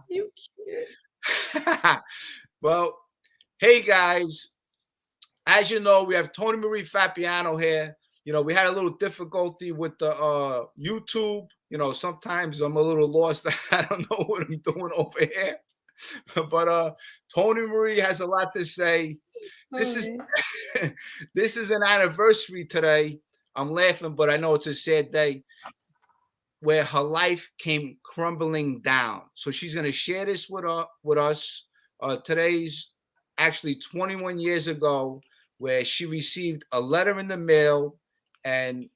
You cute. Well, hey guys, as you know, we have Toni Marie Fappiano here. We had a little difficulty with the YouTube. Sometimes I'm a little lost. I don't know what I'm doing over here. But Toni Marie has a lot to say. This is Hi. this is an anniversary today. I'm laughing, but I know it's a sad day where her life came crumbling down. So she's going to share this with us. Today's actually 21 years ago, where she received a letter in the mail. And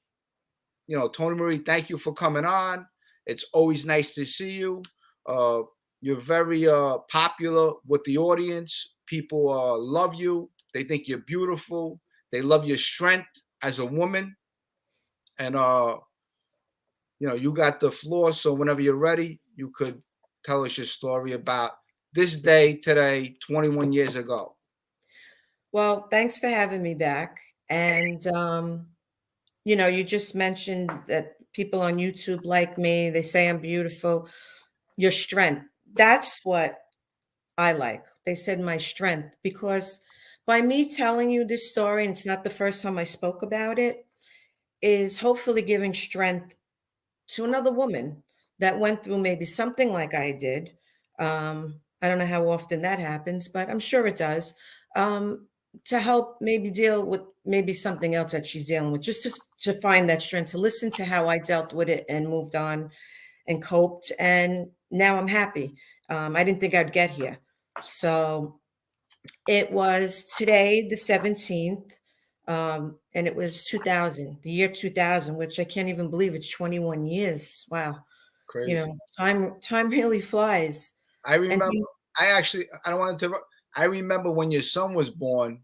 Toni Marie, thank you for coming on. It's always nice to see you. You're very popular with the audience. People love you. They think you're beautiful. They love your strength as a woman. And you got the floor. So whenever you're ready, you could tell us your story about this day today, 21 years ago. Well, thanks for having me back. And you just mentioned that people on YouTube like me. They say I'm beautiful. Your strength. That's what I like. They said my strength because by me telling you this story, and it's not the first time I spoke about it, is hopefully giving strength to another woman that went through maybe something like I did. I don't know how often that happens, but I'm sure it does. To help maybe deal with maybe something else that she's dealing with, just to find that strength, to listen to how I dealt with it and moved on and coped. And now I'm happy. I didn't think I'd get here. So it was today, the 17th, and it was 2000, the year 2000, which I can't even believe it's 21 years. Wow. Crazy. Time really flies. I And remember. I don't want to. I remember when your son was born,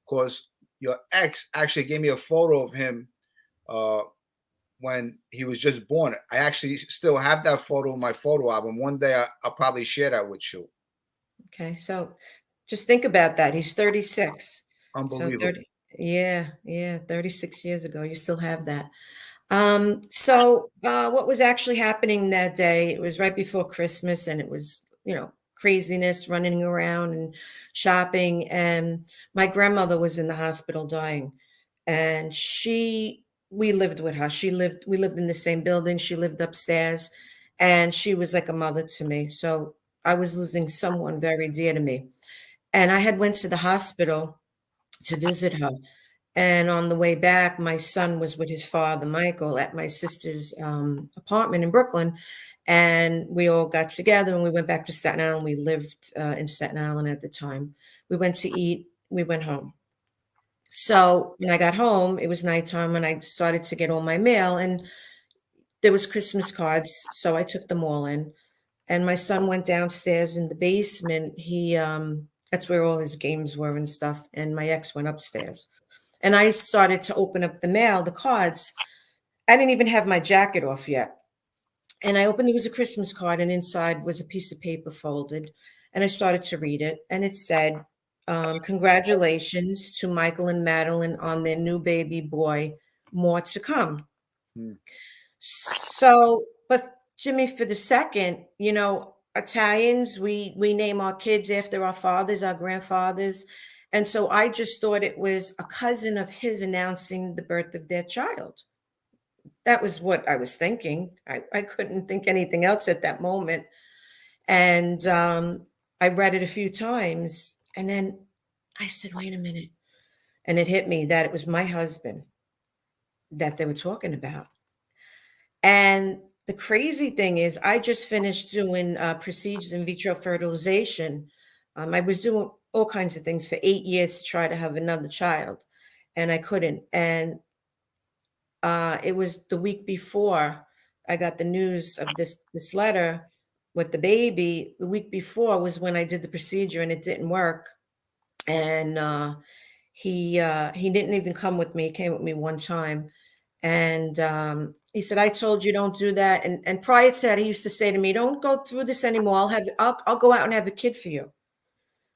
because your ex actually gave me a photo of him when he was just born. I actually still have that photo in my photo album. One day I'll probably share that with you. okay, so just think about that. He's 36. So Unbelievable. 30, yeah, 36 years ago. You still have that. So what was actually happening that day? It was right before Christmas, and it was, craziness, running around and shopping. And my grandmother was in the hospital dying, and we lived with her. We lived in the same building. She lived upstairs, and she was like a mother to me. So I was losing someone very dear to me. And I had went to the hospital to visit her. And on the way back, my son was with his father, Michael, at my sister's apartment in Brooklyn. And we all got together and we went back to Staten Island. We lived in Staten Island at the time. We went to eat. We went home. So when I got home, it was nighttime and I started to get all my mail. And there was Christmas cards. So I took them all in. And my son went downstairs in the basement. That's where all his games were and stuff. And my ex went upstairs. And I started to open up the mail, the cards. I didn't even have my jacket off yet. And I opened, it was a Christmas card, and inside was a piece of paper folded. And I started to read it. And it said, congratulations to Michael and Madeline on their new baby boy. More to come. Hmm. So, but Jimmy, for the second, Italians, we name our kids after our fathers, our grandfathers. And so I just thought it was a cousin of his announcing the birth of their child. That was what I was thinking. I couldn't think anything else at that moment. And I read it a few times. And then I said, wait a minute. And it hit me that it was my husband that they were talking about. And the crazy thing is, I just finished doing procedures in vitro fertilization. I was doing all kinds of things for 8 years to try to have another child, and I couldn't. And it was the week before I got the news of this letter with the baby. The week before was when I did the procedure, and it didn't work. And he didn't even come with me. He came with me one time, and he said, "I told you don't do that." And prior to that, he used to say to me, "Don't go through this anymore. I'll go out and have a kid for you."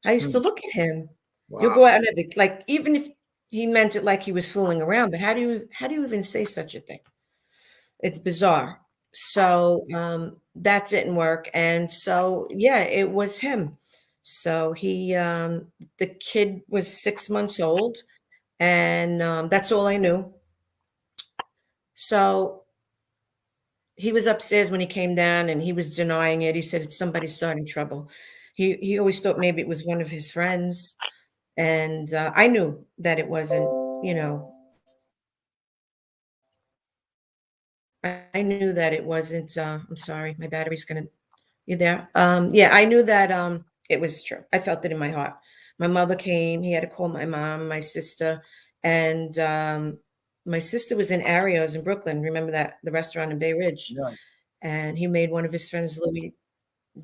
I used to Hmm. look at him. You'll Wow. go out and have like, even if he meant it like he was fooling around, but how do you even say such a thing? It's bizarre. So that didn't work. And so, yeah, it was him. So the kid was 6 months old, and that's all I knew. So he was upstairs when he came down, and he was denying it. He said it's somebody starting trouble. He always thought maybe it was one of his friends, and I knew that it wasn't. You know, I knew that it wasn't. I'm sorry, my battery's gonna. You there? Yeah, I knew that it was true. I felt it in my heart. My mother came. He had to call my mom, my sister, and my sister was in Arios in Brooklyn. Remember that the restaurant in Bay Ridge? Yes. And he made one of his friends, Louis,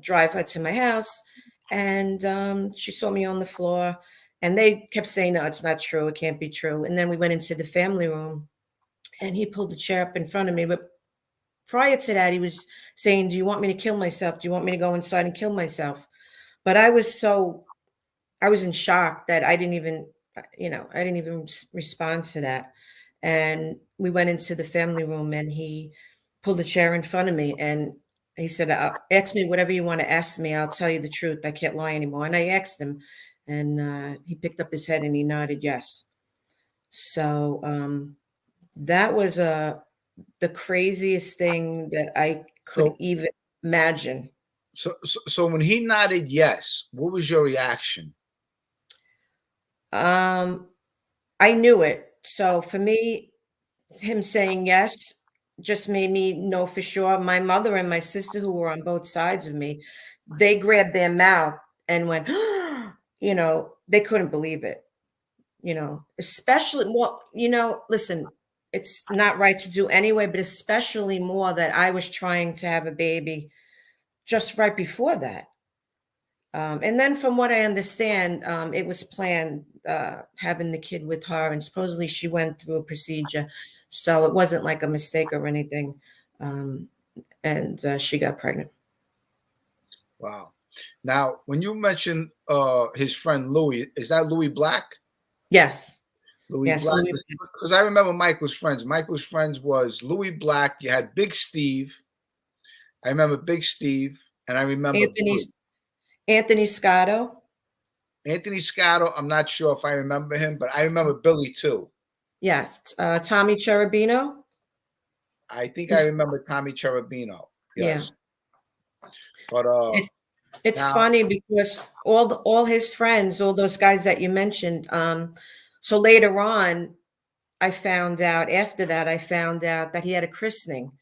drive her to my house, and she saw me on the floor, and they kept saying, "No, it's not true. It can't be true." And then we went into the family room, and he pulled the chair up in front of me. But prior to that, he was saying, "Do you want me to kill myself? Do you want me to go inside and kill myself?" But I was in shock that I didn't even, I didn't even respond to that. And we went into the family room, and he pulled a chair in front of me, and he said, "Ask me whatever you want to ask me. I'll tell you the truth. I can't lie anymore." And I asked him, and he picked up his head and he nodded yes. So that was the craziest thing that I could So, even imagine. so when he nodded yes, what was your reaction? Um, I knew it. So for me, him saying yes just made me know for sure. My mother and my sister, who were on both sides of me, they grabbed their mouth and went, they couldn't believe it, especially, well, listen, it's not right to do anyway, but especially more that I was trying to have a baby just right before that. And then from what I understand, it was planned, having the kid with her, and supposedly she went through a procedure. So it wasn't like a mistake or anything. Um, and she got pregnant. Wow. Now, when you mentioned his friend Louis, is that Louis Black? Yes. Louis Yes. Black, because I remember Michael's friends. Michael's friends was Louis Black. You had Big Steve. I remember Big Steve, and I remember Anthony, Billy. Anthony Scotto. Anthony Scotto. I'm not sure if I remember him, but I remember Billy too. Yes. Tommy Cherubino. I think I He's, remember Tommy Cherubino. yeah. Yes, but It's now funny because all his friends, all those guys that you mentioned, so later on, after that, I found out that he had a christening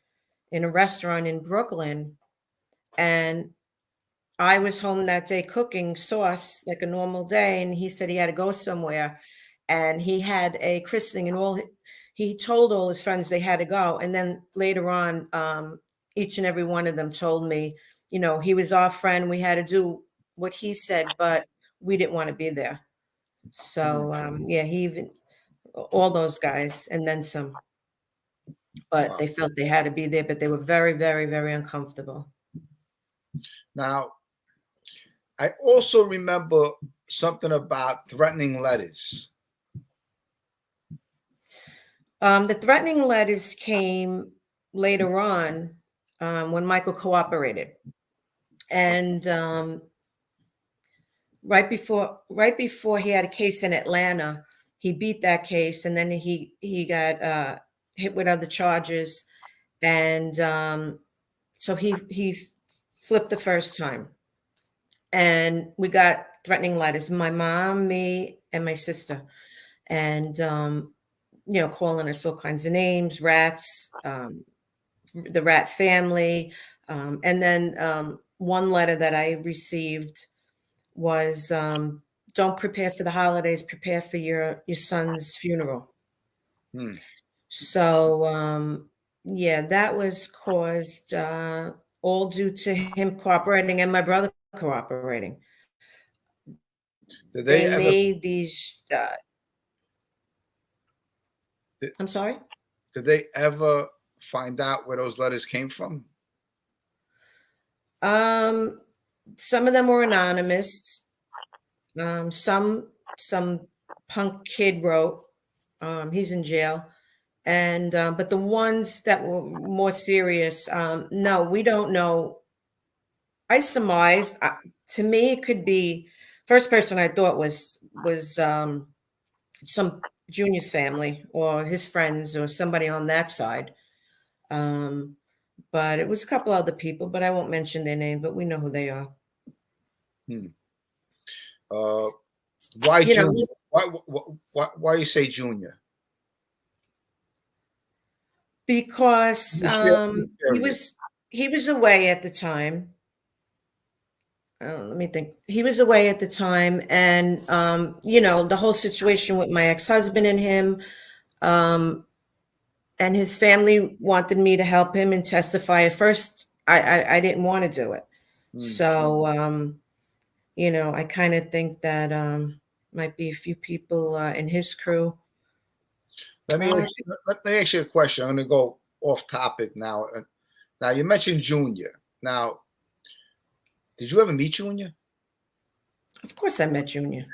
in a restaurant in Brooklyn. And I was home that day cooking sauce like a normal day. And he said he had to go somewhere. And he had a christening, and he told all his friends they had to go. And then later on, each and every one of them told me, he was our friend. We had to do what he said, but we didn't want to be there. So, yeah, he even, all those guys, and then some. But wow. they felt they had to be there, but they were very, very, very uncomfortable. Now I also remember something about threatening letters. The threatening letters came later on, when Michael cooperated, and right before he had a case in Atlanta, he beat that case, and then he got hit with other charges, and so he flipped the first time. And we got threatening letters, my mom, me, and my sister, and calling us all kinds of names, rats, the rat family. And then one letter that I received was, don't prepare for the holidays, prepare for your son's funeral. Hmm. So yeah, that was caused, all due to him cooperating and my brother cooperating. Did they They ever? made these, Did, I'm sorry? did they ever find out where those letters came from? Um, some of them were anonymous. Some punk kid wrote. He's in jail. And but the ones that were more serious, no, we don't know. I surmised. To me, it could be first person I thought was some Junior's family or his friends or somebody on that side. Um, but it was a couple other people, but I won't mention their name, but we know who they are. Hmm. Why You know, Junior? Why you say Junior? because Let he was away at the time. Let me think. He was away at the time, and you know, the whole situation with my ex-husband and him, um, and his family wanted me to help him and testify. At first, I didn't want to do it. So, you know, I kind of think that might be a few people in his crew. Let me ask you a question. I'm going to go off topic now. Now you mentioned Junior. Now, did you ever meet Junior? Of course, I met Junior.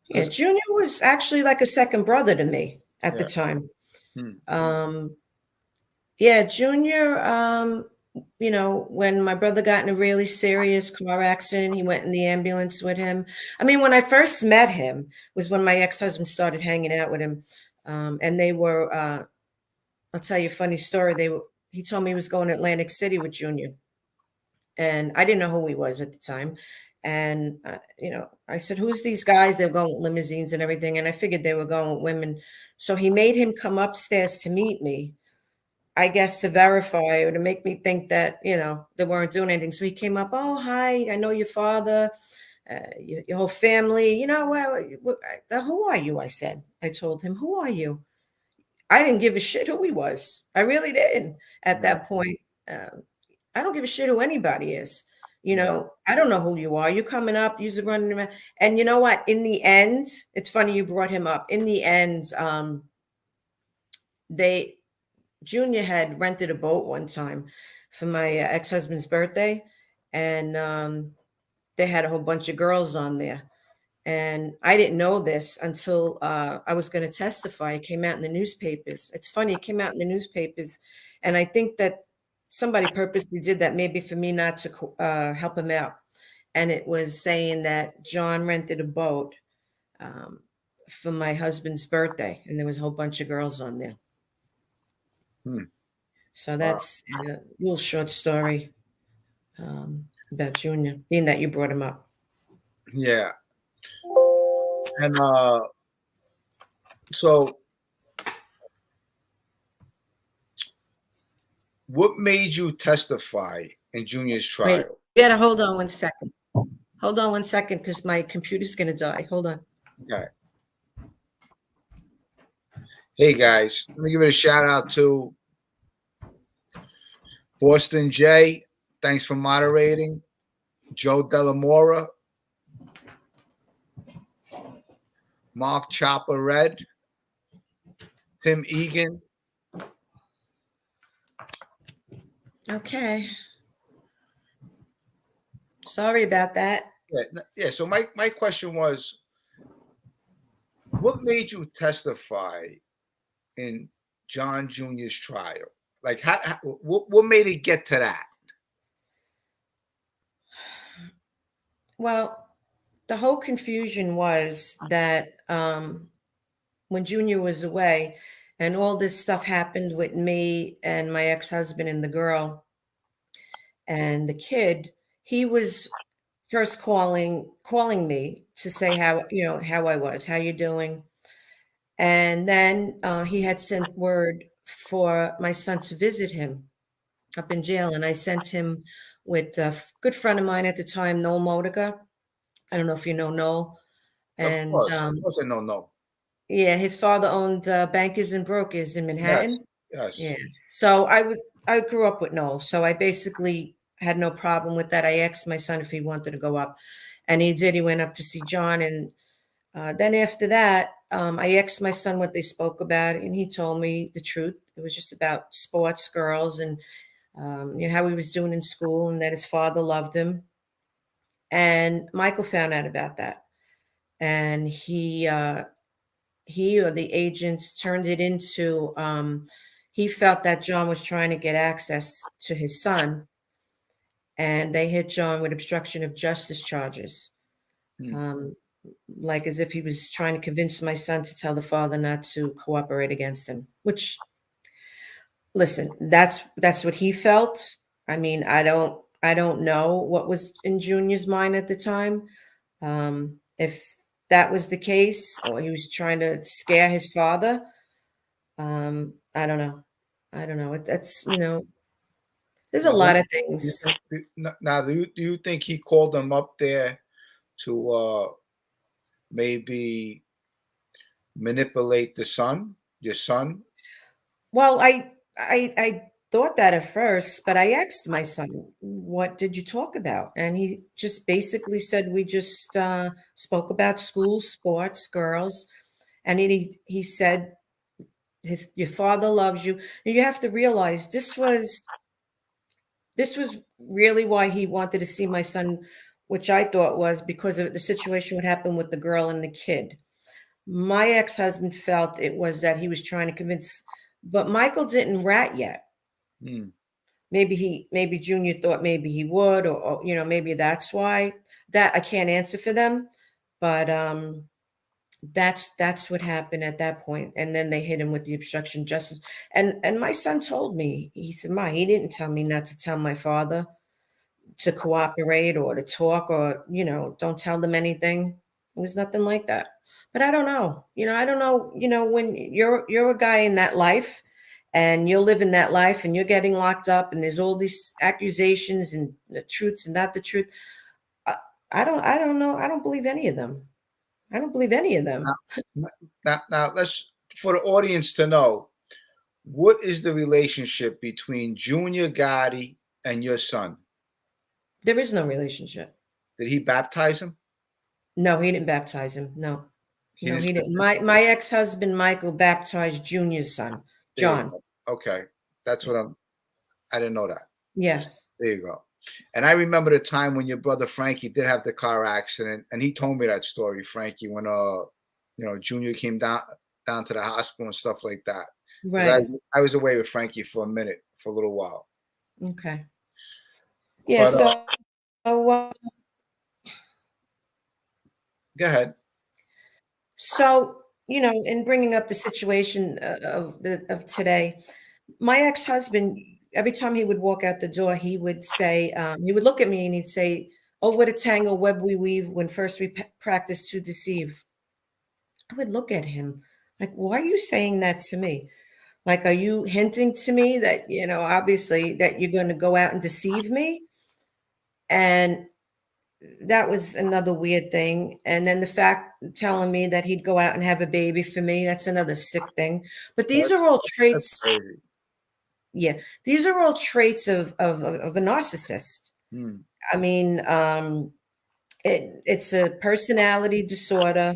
Yeah. Yeah, Junior was actually like a second brother to me at the Yeah. time. Yeah, Junior, you know, when my brother got in a really serious car accident, he went in the ambulance with him. I mean, when I first met him was when my ex-husband started hanging out with him. And they were, I'll tell you a funny story. He told me he was going to Atlantic City with Junior. And I didn't know who he was at the time. And, you know, I said, who's these guys? They're going with limousines and everything. And I figured they were going with women. So he made him come upstairs to meet me, I guess, to verify or to make me think that, you know, they weren't doing anything. So he came up, oh, hi, I know your father, your whole family. You know, who are you? I said. I told him, who are you? I didn't give a shit who he was. I really didn't at that point. I don't give a shit who anybody is. You know, I don't know who you are. You're coming up, you're running around. And you know what? In the end, it's funny you brought him up. In the end, Junior had rented a boat one time for my ex-husband's birthday, and they had a whole bunch of girls on there. And I didn't know this until I was going to testify. It came out in the newspapers. It's funny, it came out in the newspapers. And I think that somebody purposely did that, maybe for me not to help him out. And it was saying that John rented a boat for my husband's birthday. And there was a whole bunch of girls on there. So that's a little short story about Junior, being that you brought him up. Yeah. And so what made you testify in Junior's trial? Wait, you gotta hold on 1 second. Hold on 1 second because my computer's gonna die. Hold on. Okay. Hey guys, let me give it a shout out to Boston J. Thanks for moderating. Joe Delamora. Mark Chopper Red. Tim Egan. Okay. Sorry about that. Yeah. So my question was, what made you testify in John Jr.'s trial? Like, what made it get to that? Well, the whole confusion was that when Junior was away and all this stuff happened with me and my ex-husband and the girl and the kid, he was first calling me to say how, you know, how I was, how you doing. And then he had sent word for my son to visit him up in jail. And I sent him with a good friend of mine at the time, Noel Modica. I don't know if you know Noel. And Of course I know Noel. yeah, his father owned Bankers and Brokers in Manhattan. Yes. Yeah. So I grew up with Noel. So I basically had no problem with that. I asked my son if he wanted to go up, and he did. He went up to see John. And then after that, I asked my son what they spoke about, and he told me the truth. It was just about sports, girls, and you know, how he was doing in school, and that his father loved him. And Michael found out about that, and he he or the agents turned it into, he felt that John was trying to get access to his son, and they hit John with obstruction of justice charges. Hmm. Um, like as if he was trying to convince my son to tell the father not to cooperate against him, which, listen, that's what he felt. I mean, I don't know what was in Junior's mind at the time. If that was the case, or he was trying to scare his father, I don't know. I don't know. That's, there's a Now, lot of things. do you think he called them up there to maybe manipulate your son? Well, I thought that at first, but I asked my son, "What did you talk about?" And he just basically said, "We just spoke about school, sports, girls," and he said, "Your father loves you." And you have to realize this was really why he wanted to see my son, which I thought was because of the situation what happened with the girl and the kid. My ex-husband felt it was that he was trying to convince, but Michael didn't rat yet. Hmm. Maybe Junior thought maybe he would, or maybe that's why. That I can't answer for them, but that's what happened at that point. And then they hit him with the obstruction of justice. And my son told me, he said, "Ma, he didn't tell me not to tell my father to cooperate or to talk, or don't tell them anything." It was nothing like that. But I don't know. I don't know. When you're a guy in that life, and you're living that life, and you're getting locked up, and there's all these accusations and the truths and not the truth. I, I don't know. I don't believe any of them. I don't believe any of them. Now, let's, for the audience to know, what is the relationship between Junior Gotti and your son? There is no relationship. Did he baptize him? No, he didn't baptize him. No, He no, didn't. he didn't. My ex-husband Michael baptized Junior's son, There you John. go. Okay, that's what I didn't know that. Yes. There you go. And I remember the time when your brother Frankie did have the car accident, and he told me that story, Frankie, when Junior came down to the hospital and stuff like that. Because Right. I was away with Frankie for a little while. Okay. Yeah. But So, go ahead. in bringing up the situation of today, my ex-husband, every time he would walk out the door, he would say, he would look at me and he'd say, "Oh, what a tangle web we weave when first we practice to deceive." I would look at him like, "Why are you saying that to me? Like, are you hinting to me that, obviously that you're going to go out and deceive me?" And that was another weird thing. And then the fact telling me that he'd go out and have a baby for me, that's another sick thing. But these That's, are all that's traits. crazy. Yeah, these are all traits of a narcissist. Hmm. I mean, it's a personality disorder.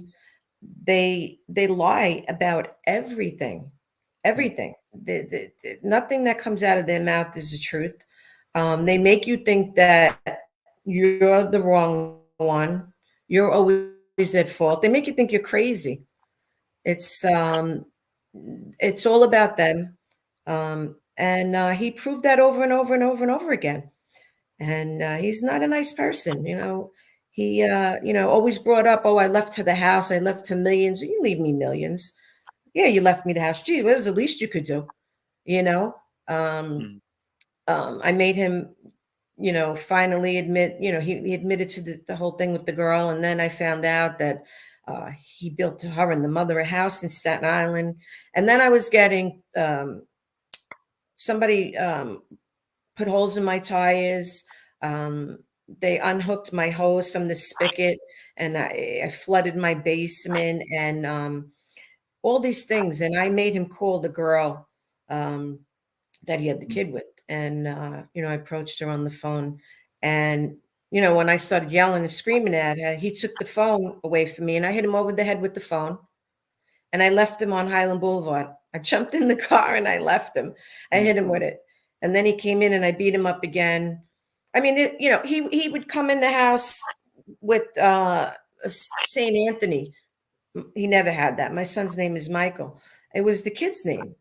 They lie about everything, Hmm. everything. Nothing that comes out of their mouth is the truth. They make you think that you're the wrong one. You're always at fault. They make you think you're crazy. It's um, it's all about them. And he proved that over and over and over and over again. And he's not a nice person. He always brought up, "Oh, I left her the house. I left her millions." You leave me millions. Yeah, you left me the house. Gee, what was the least you could do? You know. Um, Hmm. I made him, finally admit. He admitted to the whole thing with the girl, and then I found out that he built her and the mother a house in Staten Island. And then I was getting somebody put holes in my tires. They unhooked my hose from the spigot, and I flooded my basement, and all these things. And I made him call the girl that he had the Hmm. kid with. And, I approached her on the phone. And, when I started yelling and screaming at her, he took the phone away from me, and I hit him over the head with the phone. And I left him on Highland Boulevard. I jumped in the car and I left him. I Hmm. hit him with it. And then he came in and I beat him up again. I mean, he would come in the house with St. Anthony. He never had that. My son's name is Michael. It was the kid's name,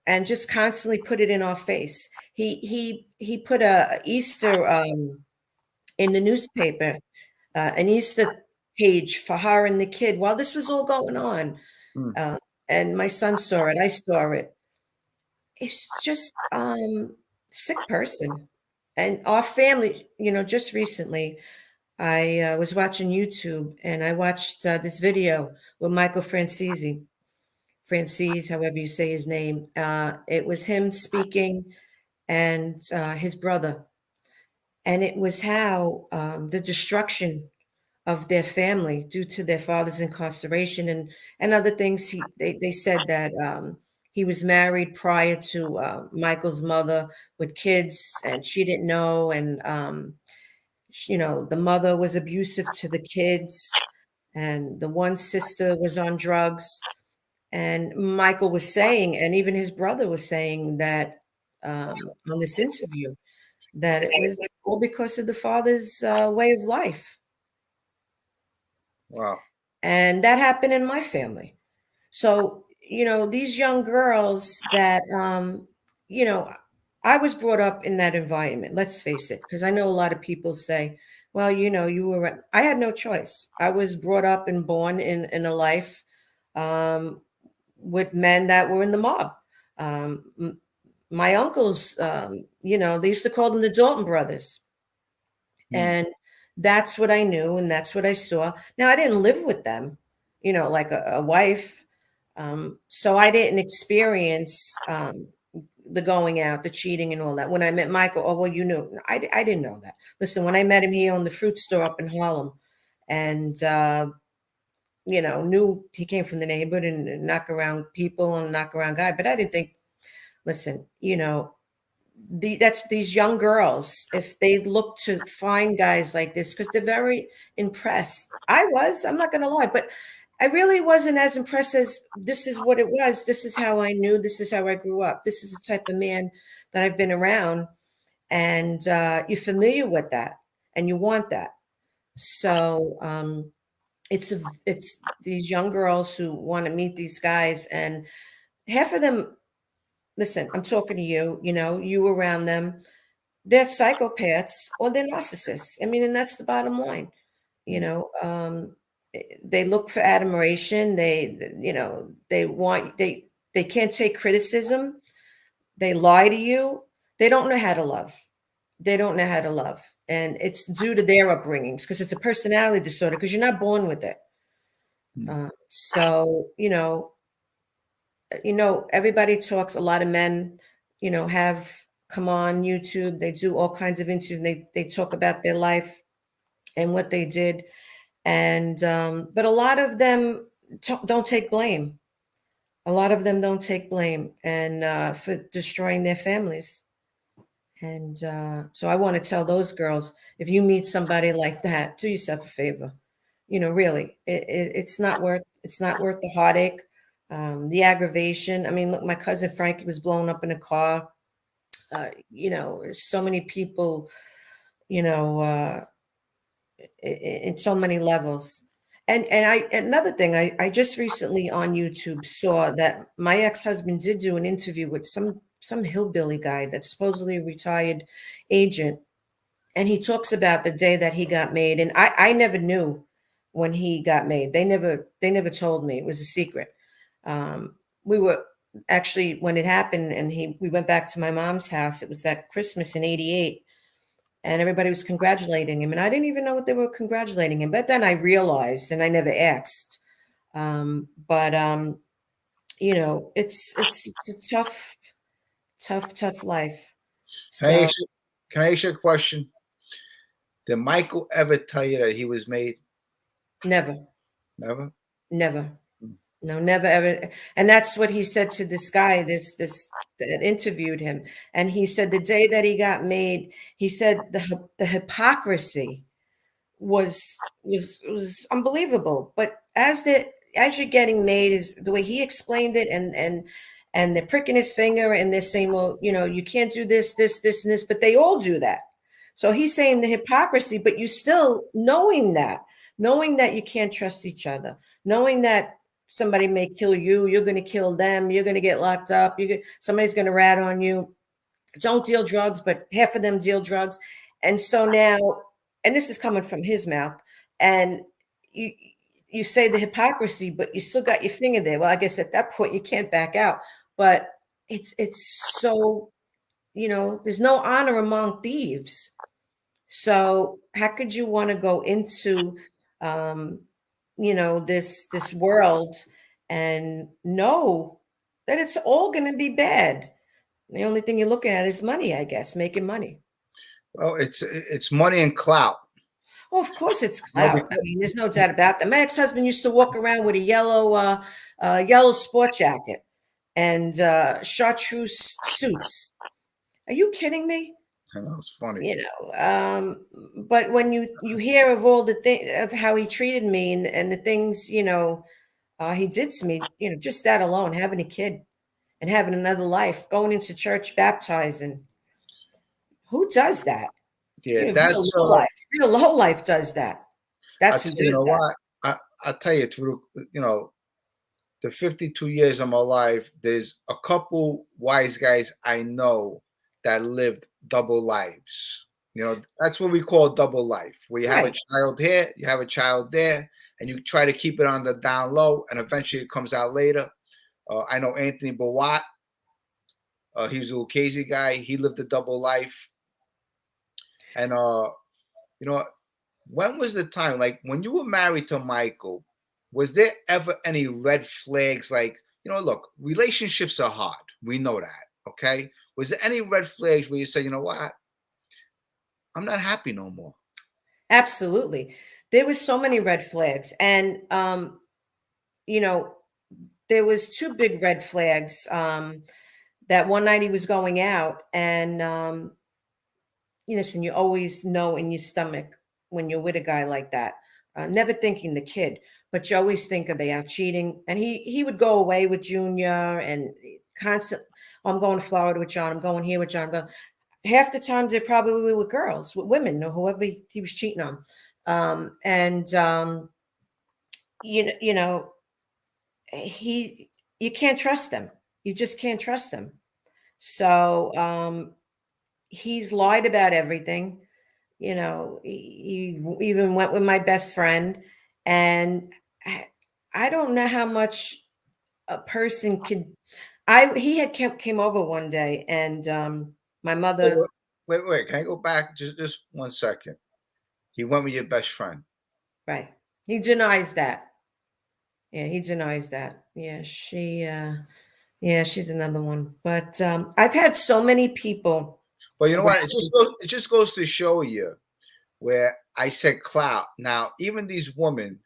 and just constantly put it in our face. He put a Easter in the newspaper, an Easter page for her and the kid while this was all going on. Mm. And my son saw it. I saw it. It's just sick person. And our family, just recently, I was watching YouTube and I watched this video with Michael Francis, however you say his name. It was him speaking and his brother. And it was how the destruction of their family due to their father's incarceration and other things. They said that he was married prior to Michael's mother with kids, and she didn't know. And the mother was abusive to the kids, and the one sister was on drugs. And Michael was saying, and even his brother was saying that on this interview, that it was all because of the father's way of life. Wow. And that happened in my family. So, these young girls that, I was brought up in that environment, let's face it, because I know a lot of people say, well, I had no choice. I was brought up and born in a life with men that were in the mob. My uncles, they used to call them the Dalton brothers. And that's what I knew, and that's what I saw. Now, I didn't live with them, like a wife. So I didn't experience the going out, the cheating, and all that. When I met Michael, oh, well, you knew. I didn't know that. Listen, when I met him, he owned the fruit store up in Harlem. And, knew he came from the neighborhood and knock around people and knock around guy. But I didn't think, listen, that's these young girls, if they look to find guys like this, because they're very impressed. I'm not going to lie, but I really wasn't as impressed as this is what it was. This is how I knew. This is how I grew up. This is the type of man that I've been around. And you're familiar with that and you want that. So it's these young girls who want to meet these guys, and half of them, listen, I'm talking to you, you around them, they're psychopaths or they're narcissists. I mean, and that's the bottom line. They look for admiration. They can't take criticism. They lie to you. They don't know how to love. They don't know how to love. And it's due to their upbringings, because it's a personality disorder, because you're not born with it. So, everybody talks, a lot of men, have come on YouTube. They do all kinds of interviews. They talk about their life and what they did. And, but a lot of them don't take blame. A lot of them don't take blame and for destroying their families. And so I want to tell those girls, if you meet somebody like that, do yourself a favor. Really, it's not worth the heartache. The aggravation. I mean, look, my cousin Frankie was blown up in a car. So many people, in so many levels. And another thing, I just recently on YouTube saw that my ex-husband did do an interview with some hillbilly guy that's supposedly a retired agent. And he talks about the day that he got made. And I never knew when he got made. They never told me. It was a secret. We were actually, when it happened, and we went back to my mom's house. It was that Christmas in '88, and everybody was congratulating him, and I didn't even know what they were congratulating him. But then I realized, and I never asked. It's a tough life. So, can I ask you a question? Did Michael ever tell you that he was made? Never. Never? Never. No, never, ever. And that's what he said to this guy, this that interviewed him. And he said the day that he got made, he said the hypocrisy was unbelievable. But as you're getting made, is the way he explained it, and they're pricking his finger and they're saying, well, you can't do this, and this, but they all do that. So he's saying the hypocrisy, but you still knowing that. knowing that you can't trust each other, knowing that somebody may kill you, you're going to kill them, you're going to get locked up, somebody's going to rat on you. Don't deal drugs, but half of them deal drugs. And so now, and this is coming from his mouth, and you say the hypocrisy, but you still got your finger there. Well, I guess at that point you can't back out. But it's so, there's no honor among thieves. So how could you want to go into this world and know that it's all going to be bad? The only thing you're looking at is money, I guess, making money. Well, it's money and clout. Oh, of course it's clout. I mean, there's no doubt about that. My ex-husband used to walk around with a yellow sport jacket and chartreuse suits. Are you kidding me? I know, it's funny. But when you hear of all the things of how he treated me and the things, he did to me, just that alone, having a kid and having another life, going into church, baptizing. Who does that? Yeah, that's real low life does that. That's who does that. What? I'll tell you, through the 52 years of my life, there's a couple wise guys I know that lived double lives. That's what we call double life, where you have a child here, you have a child there, and you try to keep it on the down low, and eventually it comes out later. I know Anthony Bawat. He was a Lucchese guy. He lived a double life. And when was the time, like when you were married to Michael, was there ever any red flags? Like, look, relationships are hard. We know that. Okay. Was there any red flags where you said, you know what? I'm not happy no more? Absolutely. There was so many red flags. And, there was two big red flags. That one night he was going out, and listen, you always know in your stomach when you're with a guy like that, never thinking the kid, but you always think, are they out cheating? And he would go away with Junior and constant, I'm going to Florida with John, I'm going here with John. Half the time they're probably with girls, with women, or whoever he was cheating on. You can't trust them. You just can't trust them. So he's lied about everything. He even went with my best friend, and I don't know how much a person could. He had came over one day, and my mother. Wait. Can I go back just 1 second? He went with your best friend. Right. He denies that. Yeah, he denies that. Yeah, she's another one. But I've had so many people. Well, you know what? It just goes to show you where I said clout. Now, even these women,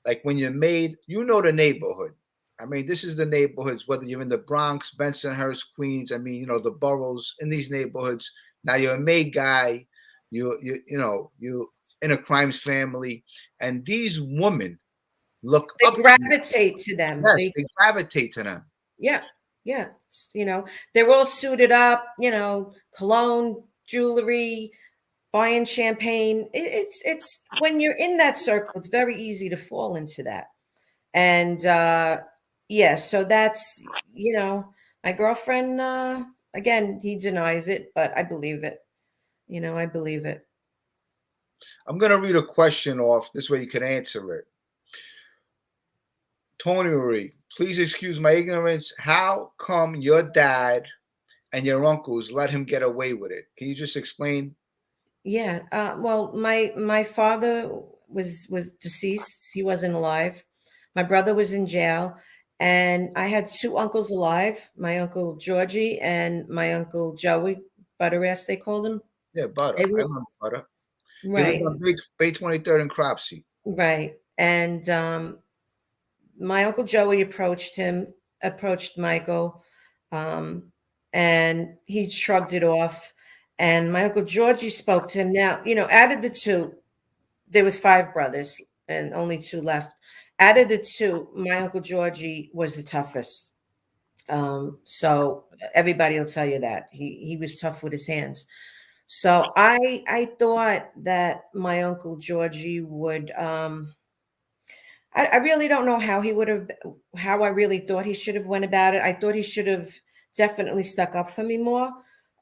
like when you're made, the neighborhood. I mean, this is the neighborhoods, whether you're in the Bronx, Bensonhurst, Queens. I mean, the boroughs in these neighborhoods. Now you're a made guy. You in a crimes family, and these women they gravitate to them. Yes, they gravitate to them. Yeah. They're all suited up, cologne, jewelry, buying champagne. It's when you're in that circle, it's very easy to fall into that. And so that's, my girlfriend, again, he denies it, but I believe it. I believe it. I'm going to read a question off. This way you can answer it. Toni Marie, please excuse my ignorance. How come your dad and your uncles let him get away with it? Can you just explain? Yeah. Well, my father was deceased. He wasn't alive. My brother was in jail, and I had two uncles alive. My uncle Georgie and my uncle Joey, Butterass, they called him. Yeah, Butter. I remember Butter. Right. On Bay 23rd in Cropsey. Right. And my uncle Joey approached Michael, and he shrugged it off. And my uncle Georgie spoke to him. Now, out of the two, there was 5 brothers and only 2 left. Out of the 2, my uncle Georgie was the toughest. So everybody will tell you that he was tough with his hands. So I thought that my Uncle Georgie would I really don't know how he would have how I really thought he should have went about it. I thought he should have definitely stuck up for me more.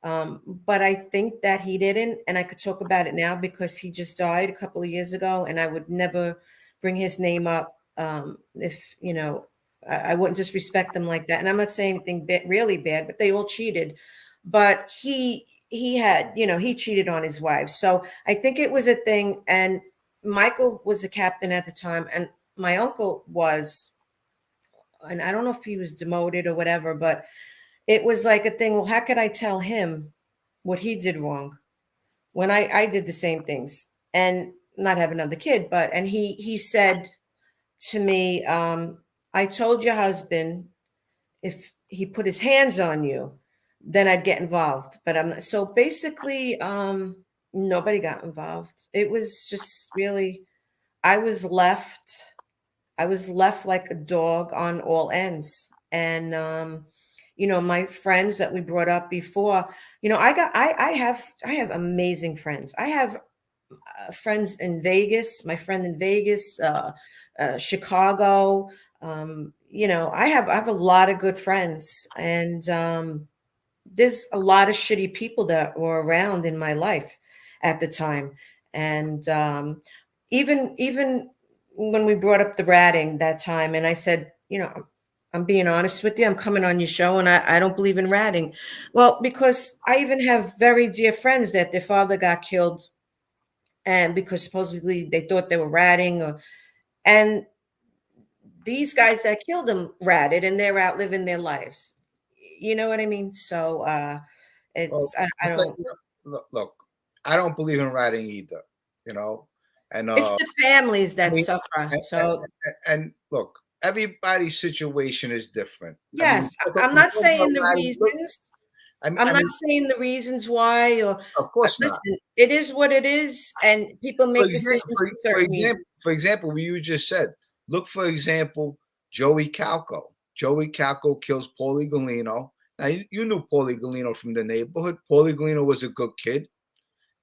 But I think that he didn't, and I could talk about it now because he just died a couple of years ago, and I would never bring his name up if I wouldn't disrespect them like that. And I'm not saying anything really bad, but they all cheated. But he had he cheated on his wife, so I think it was a thing. And Michael was the captain at the time, and my uncle was, and I don't know if he was demoted or whatever, but it was like a thing. Well, how could I tell him what he did wrong when I did the same things and not have another kid? But and he said to me, I told your husband if he put his hands on you, then I'd get involved. But I'm not, so basically, nobody got involved. It was just really I was left I was left like a dog on all ends. And my friends that we brought up before, I have amazing friends. I have friends in Vegas, my friend in Vegas, Chicago. I have a lot of good friends, and there's a lot of shitty people that were around in my life at the time. And even when we brought up the ratting that time, and I said, I'm being honest with you, I'm coming on your show, and I don't believe in ratting. Well, because I even have very dear friends that their father got killed, and because supposedly they thought they were ratting, and these guys that killed him ratted, and they're out living their lives. You know what I mean? So Well, it's I I'll tell don't. you, look, I don't believe in writing either, you know, and It's the families I that mean, suffer. and, So and look, everybody's situation is different. I mean, yes, I'm not talk about saying the writing, look, reasons. I I'm not mean, saying the reasons why, or of course not. listen. It is what it is, and people For make example, decisions for certain reasons. what you just said. Look, for example, Joey Calco. Joey Calco kills Paulie Galino. Now you knew Paulie Galino from the neighborhood. Paulie Galino was a good kid,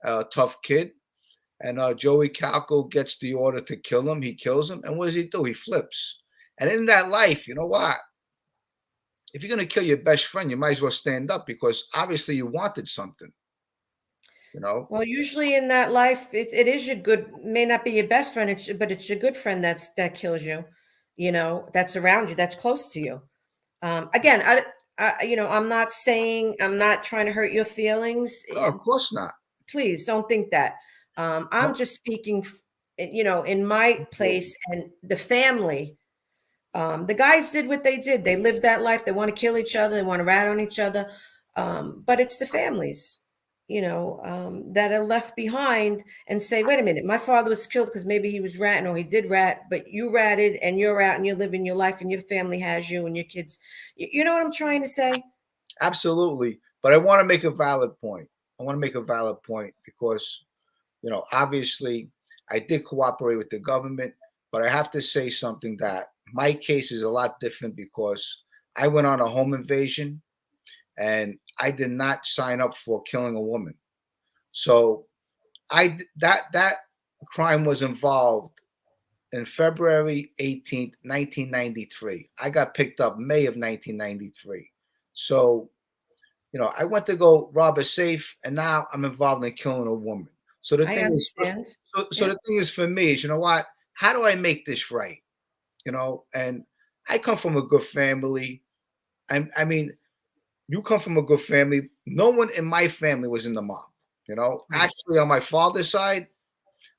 a tough kid. And Joey Calco gets the order to kill him. He kills him. And what does he do? He flips. And in that life, you know what? If you're going to kill your best friend, you might as well stand up because obviously you wanted something, you know? Well, usually in that life, it is your good, may not be your best friend, but it's your good friend that kills you, that's around you, that's close to you. Again, I'm not saying, I'm not trying to hurt your feelings. No, of course not. Please don't think that. I'm No. just speaking, in my place and the family. The guys did what they did. They lived that life. They want to kill each other. They want to rat on each other. But it's the families, that are left behind and say, wait a minute, my father was killed because maybe he was ratting or he did rat, but you ratted and you're out and you're living your life and your family has you and your kids. You know what I'm trying to say? Absolutely. But I want to make a valid point. I want to make a valid point because, obviously I did cooperate with the government, but I have to say something that my case is a lot different because I went on a home invasion and I did not sign up for killing a woman. So that crime was involved in February 18th, 1993. I got picked up May of 1993. So, I went to go rob a safe and now I'm involved in killing a woman. So the I thing is, understand. so Yeah. the thing is for me is, you know what? How do I make this right? And I come from a good family. I mean, you come from a good family. No one in my family was in the mob. Right. Actually, on my father's side,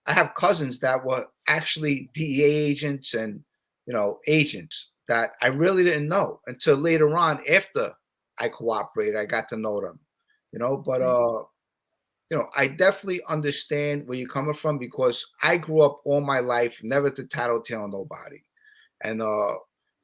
I have cousins that were actually DEA agents and agents that I really didn't know until later on after I cooperated. I got to know them. But Right. I definitely understand where you're coming from because I grew up all my life never to tattletale on nobody. And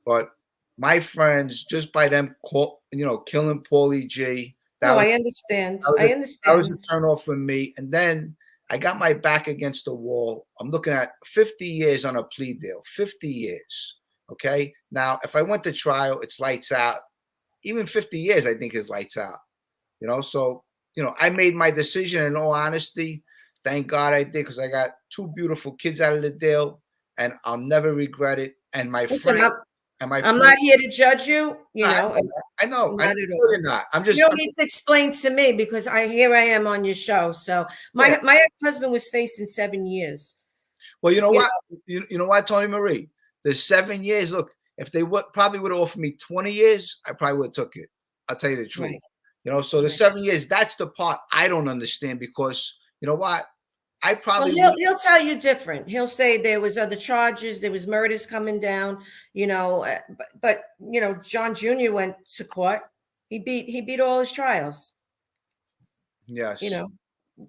but my friends, just by them killing Paulie G, that No, was I understand. that was a I that was a understand. turn off for me. And then I got my back against the wall. I'm looking at 50 years on a plea deal. 50 years. Okay. Now, if I went to trial, it's lights out. Even 50 years, I think is lights out. So I made my decision in all honesty. Thank God I did, because I got two beautiful kids out of the deal, and I'll never regret it. And my Listen, friend, and my I'm friend, not here to judge you, I and I know, I not at know all. you're not. I'm You just, don't need to explain to me because here I am on your show. So yeah. my ex-husband was facing 7 years. Well, you know You what? know, You know what, Toni Marie? The 7 years. Look, if they would probably would have offered me 20 years, I probably would have took it. I'll tell you the truth. right, So the right. 7 years, that's the part I don't understand, because you know what? I Well, probably he'll tell you different. He'll say there was other charges, there was murders coming down, but John Jr. went to court. He beat all his trials. You yes, know,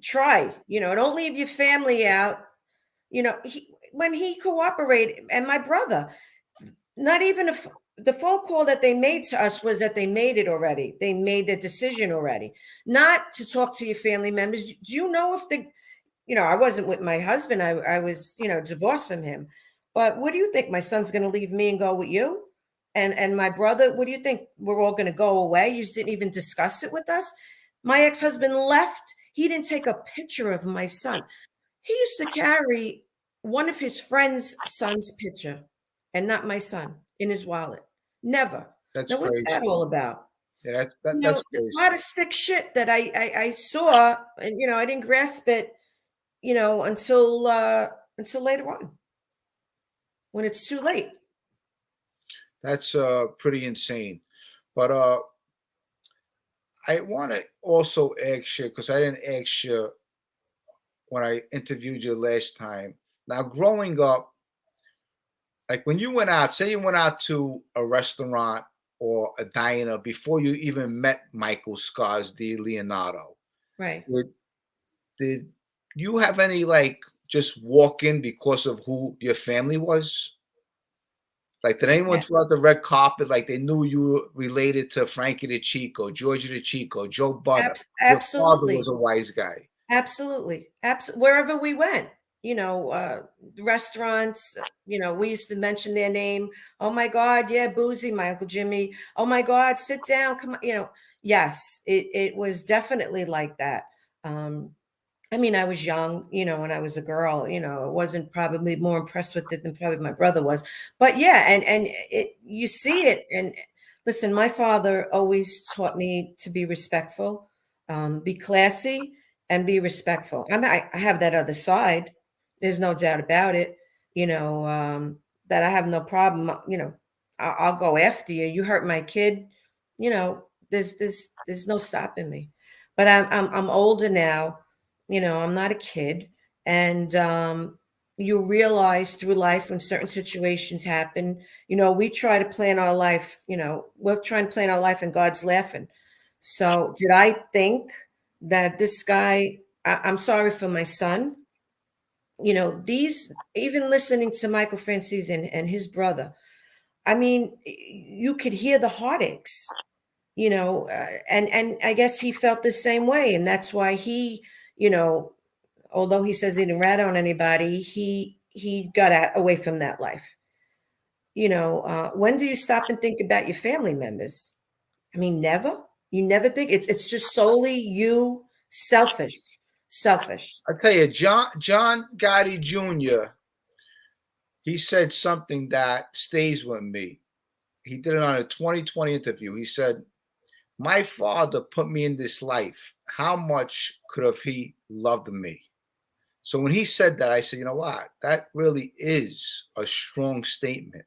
try. Don't leave your family out. When he cooperated, and my brother, not even the phone call that they made to us was that they made it already. They made the decision already, not to talk to your family members. Do you know if I wasn't with my husband. I was, divorced from him. But what do you think? My son's going to leave me and go with you? And my brother, what do you think? We're all going to go away? You just didn't even discuss it with us. My ex-husband left. He didn't take a picture of my son. He used to carry one of his friend's son's picture and not my son in his wallet. Never. that's Now, what's that crazy. all about? Yeah, that's A crazy. lot of sick shit that I saw, and I didn't grasp it, until later on, when it's too late. That's pretty insane. But I want to also ask you, because I didn't ask you when I interviewed you last time. Now, growing up, like when you went out, say you went out to a restaurant or a diner before you even met Michael Scars DiLeonardo, Right. did you have any like just walk in because of who your family was? Like, did anyone Yeah. throw out the red carpet? Like, they knew you were related to Frankie Decicco, Georgia Decicco, Joe Butter. Your father was Absolutely. a wise guy. Absolutely. Wherever we went, restaurants, we used to mention their name. Oh my God, yeah, Boozy, Michael, Jimmy. Oh my God, sit down. Come on, yes, it was definitely like that. I mean, I was young, when I was a girl, I wasn't probably more impressed with it than probably my brother was. But yeah, and you see it. And listen, my father always taught me to be respectful, be classy, and be respectful. I have that other side. There's no doubt about it. That I have no problem. I'll go after you. You hurt my kid. There's no stopping me. But I'm older now. I'm not a kid. And you realize through life when certain situations happen, we try to plan our life, we're trying to plan our life and God's laughing. So did I think that this guy, I'm sorry for my son, even listening to Michael Francis and his brother, I mean, you could hear the heartaches, and I guess he felt the same way. And that's why he, although he says he didn't rat on anybody, he got away from that life. When do you stop and think about your family members? I mean, never. You never think it's just solely you, selfish. I tell you, John Gotti Jr., he said something that stays with me. He did it on a 2020 interview. He said, "My father put me in this life. How much could have he loved me?" So when he said that, I said, you know what? That really is a strong statement.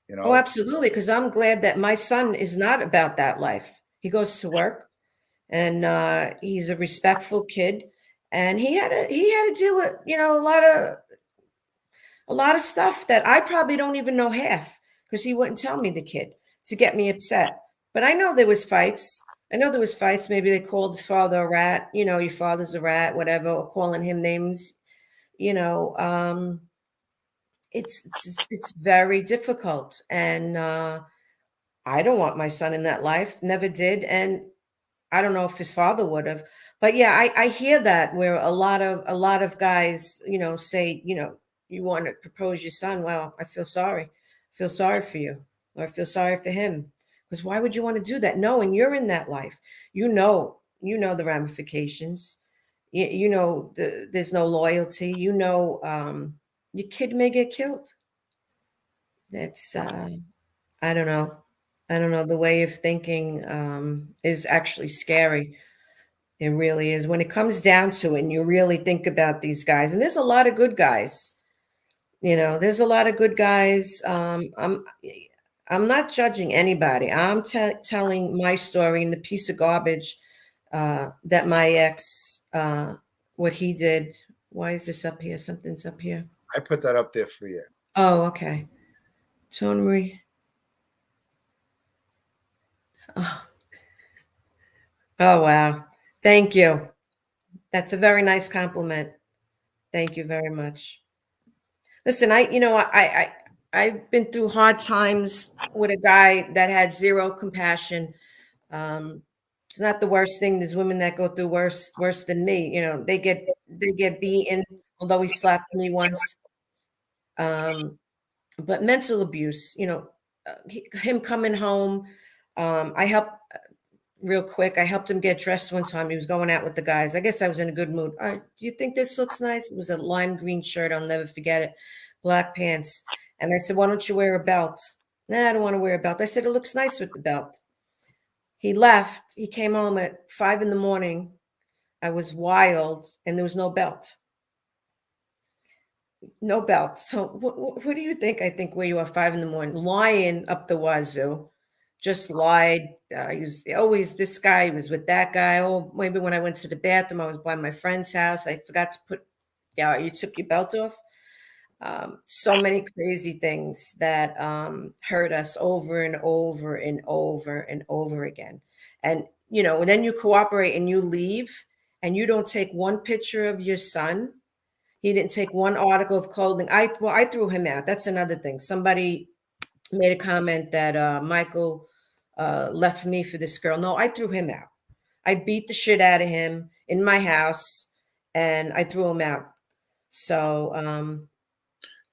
You Oh, know, absolutely. Because I'm glad that my son is not about that life. He goes to work, and he's a respectful kid, and he had to deal with a lot of stuff that I probably don't even know half, because he wouldn't tell me, the kid, to get me upset. But I know there was fights. I know there was fights. Maybe they called his father a rat. Your father's a rat, whatever, or calling him names. You know, um, it's very difficult, and I don't want my son in that life. Never did, and I don't know if his father would have. But yeah, I hear that, where a lot of guys, say, you want to propose your son. Well, I feel sorry. I feel sorry for you, or I feel sorry for him. Because why would you want to do that? Knowing you're in that life, you know the ramifications. You know there's no loyalty. You know, your kid may get killed. That's I don't know. I don't know. The way of thinking is actually scary. It really is. When it comes down to it, and you really think about these guys, and there's a lot of good guys. You know, there's a lot of good guys. I'm not judging anybody. I'm telling my story and the piece of garbage that my ex, what he did. Why is this up here? Something's up here. I put that up there for you. Oh, okay. Toni Marie. Oh. Oh, wow. Thank you. That's a very nice compliment. Thank you very much. Listen, I've been through hard times with a guy that had zero compassion. It's not the worst thing. There's women that go through worse than me. You know, they get beaten, although he slapped me once. But mental abuse, you know, him coming home. I helped real quick. I helped him get dressed one time. He was going out with the guys. I guess I was in a good mood. Do you think this looks nice? It was a lime green shirt. I'll never forget it. Black pants. And I said, why don't you wear a belt? Nah, I don't want to wear a belt. I said, it looks nice with the belt. He left. He came home at 5 a.m. I was wild and there was no belt. No belt. So what do you think? I think where you are 5 a.m, lying up the wazoo, just lied. He was always this guy. He was with that guy. Oh, maybe when I went to the bathroom, I was by my friend's house. I forgot to put. Yeah, you took your belt off. So many crazy things that hurt us over and over and over and over again. And you know, and then you cooperate and you leave, and you don't take one picture of your son. He didn't take one article of clothing. I threw him out. That's another thing. Somebody made a comment that Michael left me for this girl. No, I threw him out. I beat the shit out of him in my house, and I threw him out. So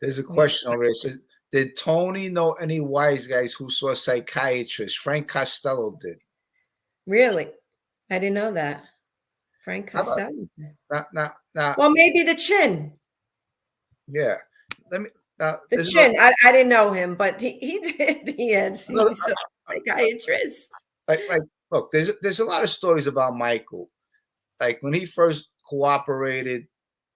there's a question over there. It says, did Toni know any wise guys who saw psychiatrists? Frank Costello did. Really, I didn't know that. Frank Costello. Well, maybe the chin. Yeah. Let me. The chin. I didn't know him, but he did. He had seen a psychiatrist. Like, look, there's a lot of stories about Michael. Like when he first cooperated,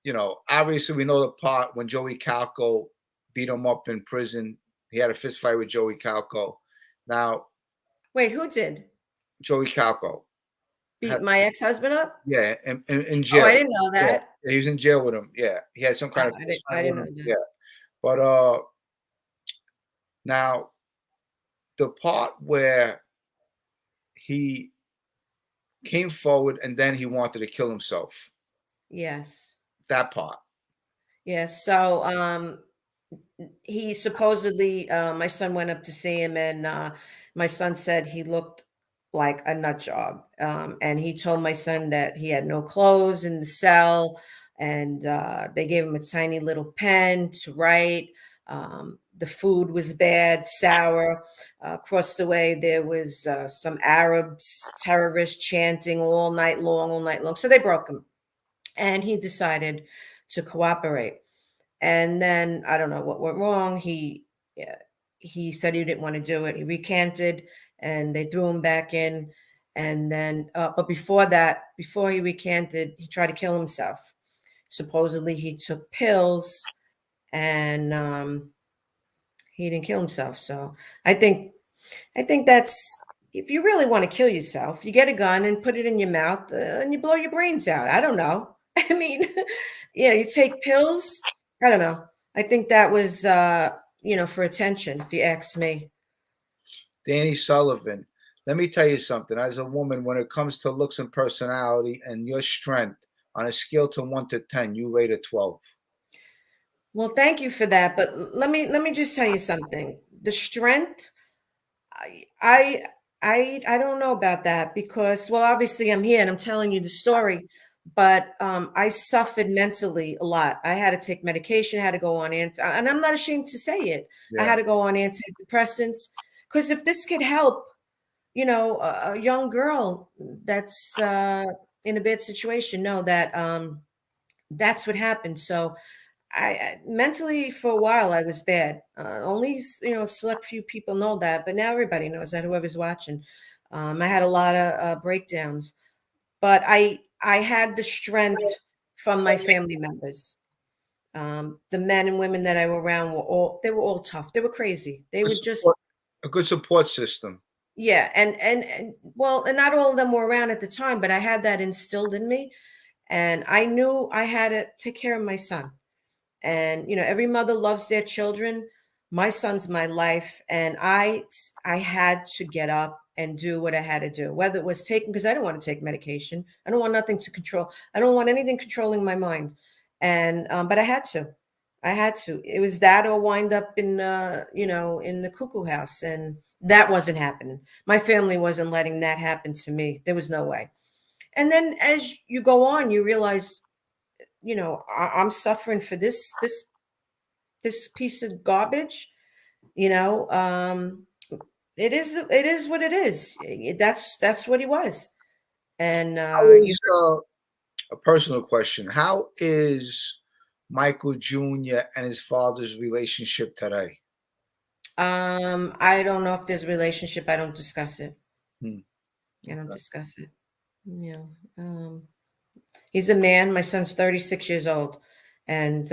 you know, obviously we know the part when Joey Calco beat him up in prison. He had a fist fight with Joey Calco. Now, wait, who did? Joey Calco. Beat my ex-husband up? Yeah, in jail. Oh, I didn't know that. Yeah, he was in jail with him. Yeah, he had some kind of. I didn't know that. Yeah, but now the part where he came forward and then he wanted to kill himself. Yes. That part. Yes. So he supposedly, my son went up to see him, and my son said he looked like a nut job. And he told my son that he had no clothes in the cell, and they gave him a tiny little pen to write. The food was bad, sour. Across the way, there was some Arabs, terrorists chanting all night long. So they broke him. And he decided to cooperate. And then I don't know what went wrong. He said he didn't want to do it. He recanted, and they threw him back in. And then, but before that, before he recanted, he tried to kill himself. Supposedly, he took pills, and he didn't kill himself. So I think that's, if you really want to kill yourself, you get a gun and put it in your mouth and you blow your brains out. I don't know. I mean, you take pills. I don't know. I think that was, for attention, if you ask me. Danny Sullivan, let me tell you something. As a woman, when it comes to looks and personality and your strength, on a scale to 1 to 10, you rate a 12. Well, thank you for that. But let me just tell you something. The strength, I don't know about that, because, well, obviously I'm here and I'm telling you the story, but I suffered mentally a lot. I had to take medication, I had to go on and I'm not ashamed to say it. Yeah. I had to go on antidepressants, because if this could help you know, a young girl that's in a bad situation know that that's what happened. So I mentally for a while I was bad. Only you know select few people know that, but now everybody knows that. Whoever's watching, I had a lot of breakdowns, but I had the strength from my family members. The men and women that I were around were all tough. They were crazy. They Good were just support, a good support system. yeah, and well, and not all of them were around at the time, but I had that instilled in me, and I knew I had to take care of my son. And you know, every mother loves their children. My son's my life, and I had to get up and do what I had to do, whether it was taking because I don't want to take medication. I don't want nothing to control. I don't want anything controlling my mind. And but I had to. I had to. It was that or wind up in you know, in the cuckoo house, and that wasn't happening. My family wasn't letting that happen to me. There was no way. And then as you go on, you realize, you know, I'm suffering for this piece of garbage. You know, it is what it is. That's what he was. And How you is a personal question? How is Michael Jr. and his father's relationship today? I don't know if there's a relationship. I don't discuss it. Hmm. I don't Okay. discuss it. You know, he's a man. My son's 36 years old, and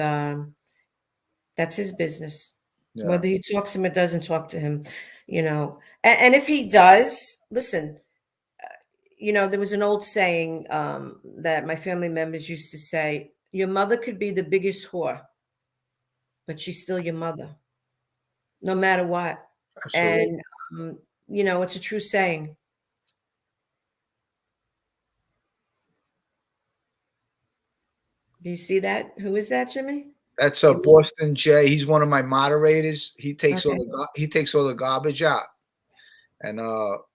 that's his business. Yeah. Whether he talks to him or doesn't talk to him, you know. And if he does, listen, you know, there was an old saying that my family members used to say, your mother could be the biggest whore, but she's still your mother, no matter what. Absolutely. And, you know, it's a true saying. Do you see that? Who is that, Jimmy? That's You Boston Jay. He's one of my moderators. okay? He takes all the garbage out. And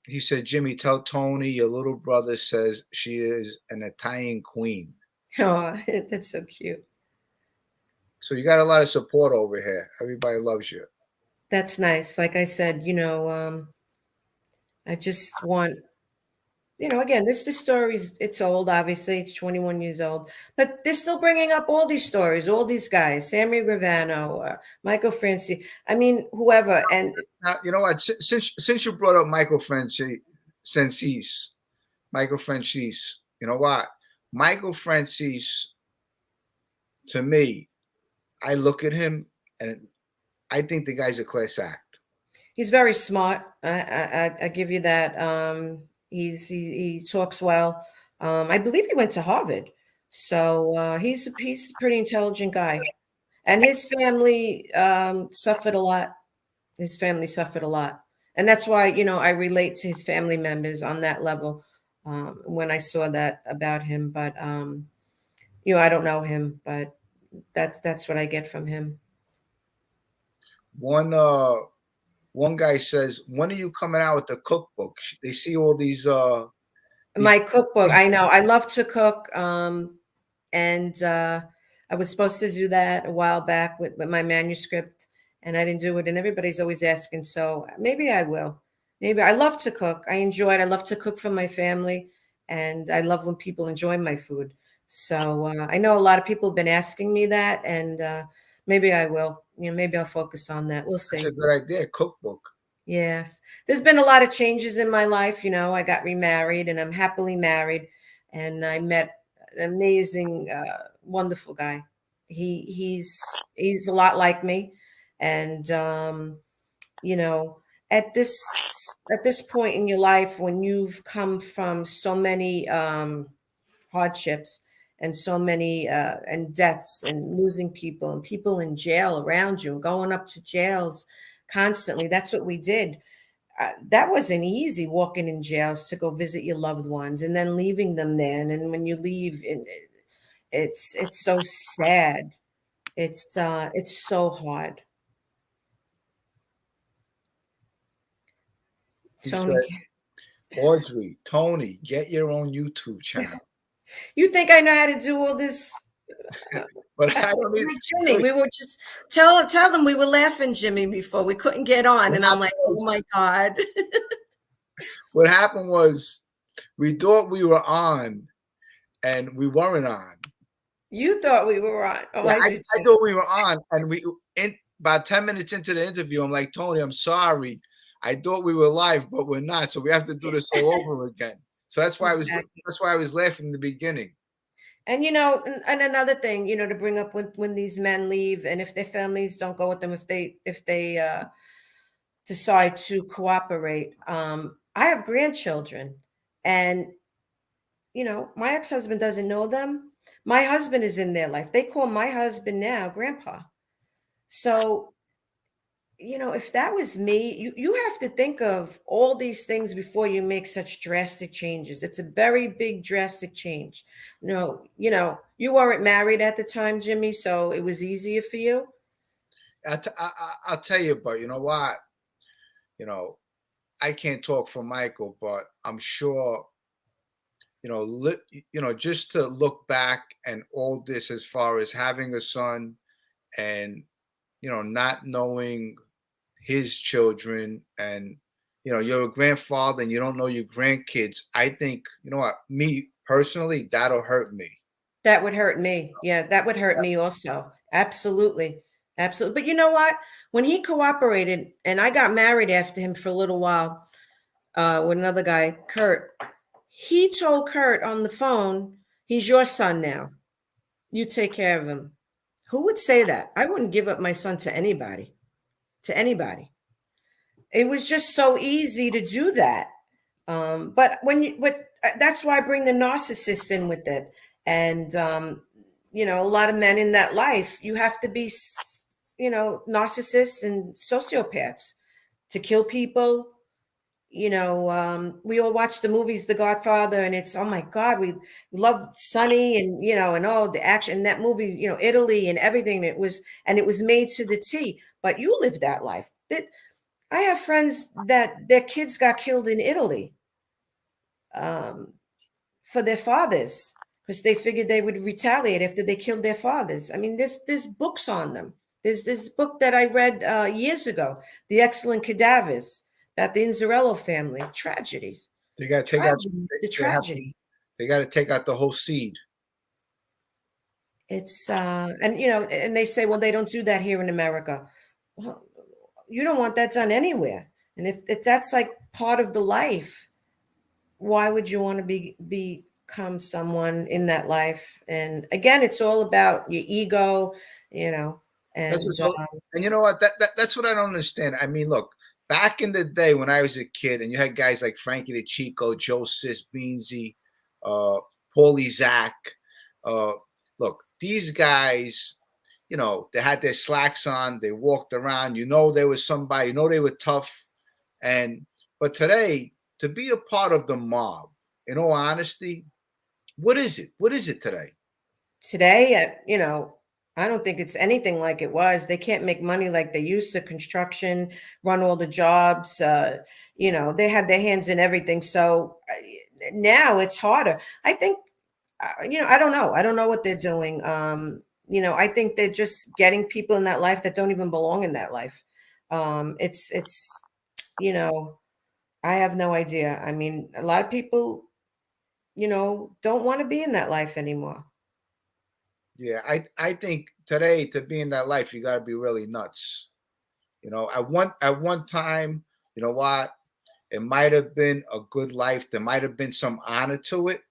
he said, Jimmy, tell Toni your little brother says she is an Italian queen. Oh, that's so cute. So you got a lot of support over here. Everybody loves you. That's nice. Like I said, you know, I just want, you know, again, this story is it's old, obviously, it's 21 years old, but they're still bringing up all these stories, all these guys, Sammy Gravano, Michael Franci, I mean, whoever, and Now, you know what? Since you brought up Michael Francis, you know what? Michael Francis, to me, I look at him and I think the guy's a class act. he's very smart. I give you that. He talks well. I believe he went to Harvard, so he's a pretty intelligent guy, and his family suffered a lot. His family suffered a lot, and that's why you know I relate to his family members on that level when I saw that about him. But you know, I don't know him, but that's what I get from him. One one guy says, "When are you coming out with the cookbook?" They see all these My cookbook, I know. I love to cook, and I was supposed to do that a while back with my manuscript, and I didn't do it. And everybody's always asking, so maybe I will. Maybe I love to cook. I enjoy it. I love to cook for my family, and I love when people enjoy my food. So I know a lot of people have been asking me that, and maybe I will. You know, maybe I'll focus on that. We'll That's a see. good idea. Cookbook. Yes. There's been a lot of changes in my life. You know, I got remarried and I'm happily married. And I met an amazing, wonderful guy. He's a lot like me. And you know, at this point in your life when you've come from so many hardships and so many and deaths and losing people and people in jail around you and going up to jails constantly, that's what we did. That wasn't easy walking in jails to go visit your loved ones and then leaving them there. And then when you leave, it's so sad. It's so hard. He Tony, said, Audrey, Toni, get your own YouTube channel. you think I know how to do all this? But I don't need. Jimmy, we were just tell them we were laughing, Jimmy, before we couldn't get on, We're and I'm not like, oh close. my god. What happened was we thought we were on, and we weren't on. You thought we were on. Oh, Yeah, I did I too. thought we were on, and about 10 minutes into the interview, I'm like, Tony, I'm sorry. I thought we were live, but we're not. So we have to do this all over again. So Exactly. that's why I was laughing in the beginning. And and another thing, to bring up when these men leave, and if their families don't go with them, if they decide to cooperate. I have grandchildren, and my ex-husband doesn't know them. My husband is in their life. They call my husband now grandpa. So, if that was me, you have to think of all these things before you make such drastic changes. It's a very big drastic change. You weren't married at the time, Jimmy, so it was easier for you. I'll tell you, but you know what? You know, I can't talk for Michael, but I'm sure, just to look back and all this as far as having a son and, not knowing his children, and, you're a grandfather and you don't know your grandkids. I think, you know what, me personally, that'll hurt me. That would hurt me. Yeah, that would hurt me also. Absolutely. Absolutely. But you know what? When he cooperated, and I got married after him for a little while, with another guy, Kurt, he told Kurt on the phone, he's your son now. You take care of him. Who would say that? I wouldn't give up my son to anybody. To anybody. It was just so easy to do that. But that's why I bring the narcissist in with it. And a lot of men in that life, you have to be, narcissists and sociopaths to kill people. We all watch the movies The Godfather, and it's, oh my God, we love Sonny, and and all the action in that movie, Italy and everything. It was made to the T. But you live that life. I have friends that their kids got killed in Italy, for their fathers, because they figured they would retaliate after they killed their fathers. I mean, there's books on them. There's this book that I read years ago, The Excellent Cadavers, about the Inzarello family. Tragedies. They got to take out. The tragedy. They got to take out the whole seed. It's and and they say, well, they don't do that here in America. Well, you don't want that done anywhere. And if that's like part of the life, why would you want to become someone in that life? And again, it's all about your ego, and and you know what? That's what I don't understand. I mean, look, back in the day when I was a kid, and you had guys like Frankie DeCicco, Joe Sis, Beanzie, Paulie Zac. Look, these guys, they had their slacks on, they walked around, they was somebody, they were tough. But today, to be a part of the mob, in all honesty, what is it? What is it today? Today, I don't think it's anything like it was. They can't make money like they used to. Construction, run all the jobs. They have their hands in everything. So now it's harder. I think, I don't know. I don't know what they're doing. I think they're just getting people in that life that don't even belong in that life. It's I have no idea. I mean, a lot of people, don't want to be in that life anymore. Yeah, I think today, to be in that life, you got to be really nuts. At one time, you know what? It might have been a good life. There might have been some honor to it.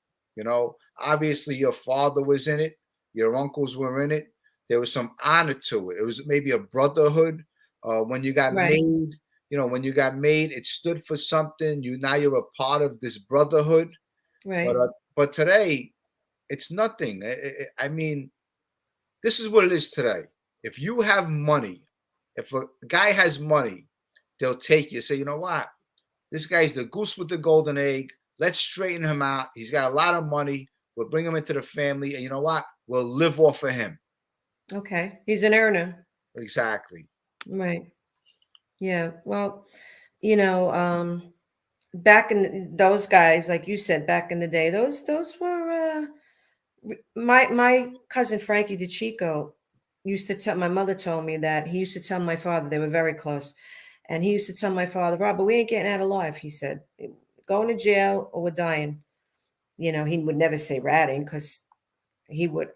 Obviously your father was in it. Your uncles were in it. There was some honor to it. It was maybe a brotherhood. When you got Right. made, it stood for something. You're a part of this brotherhood. Right. But today, it's nothing. I mean, this is what it is today. If you have money, if a guy has money, they'll take you. Say, you know what? This guy's the goose with the golden egg. Let's straighten him out. He's got a lot of money. We'll bring him into the family. And you know what? We'll live off of him. Okay. He's an earner. Exactly. Right. Yeah. Well, back in those guys, like you said, back in the day, those were my cousin Frankie DeCicco used to tell, my mother told me that he used to tell my father, they were very close. And he used to tell my father, Robert, we ain't getting out alive. He said, going to jail or we're dying. You know, he would never say ratting because he would.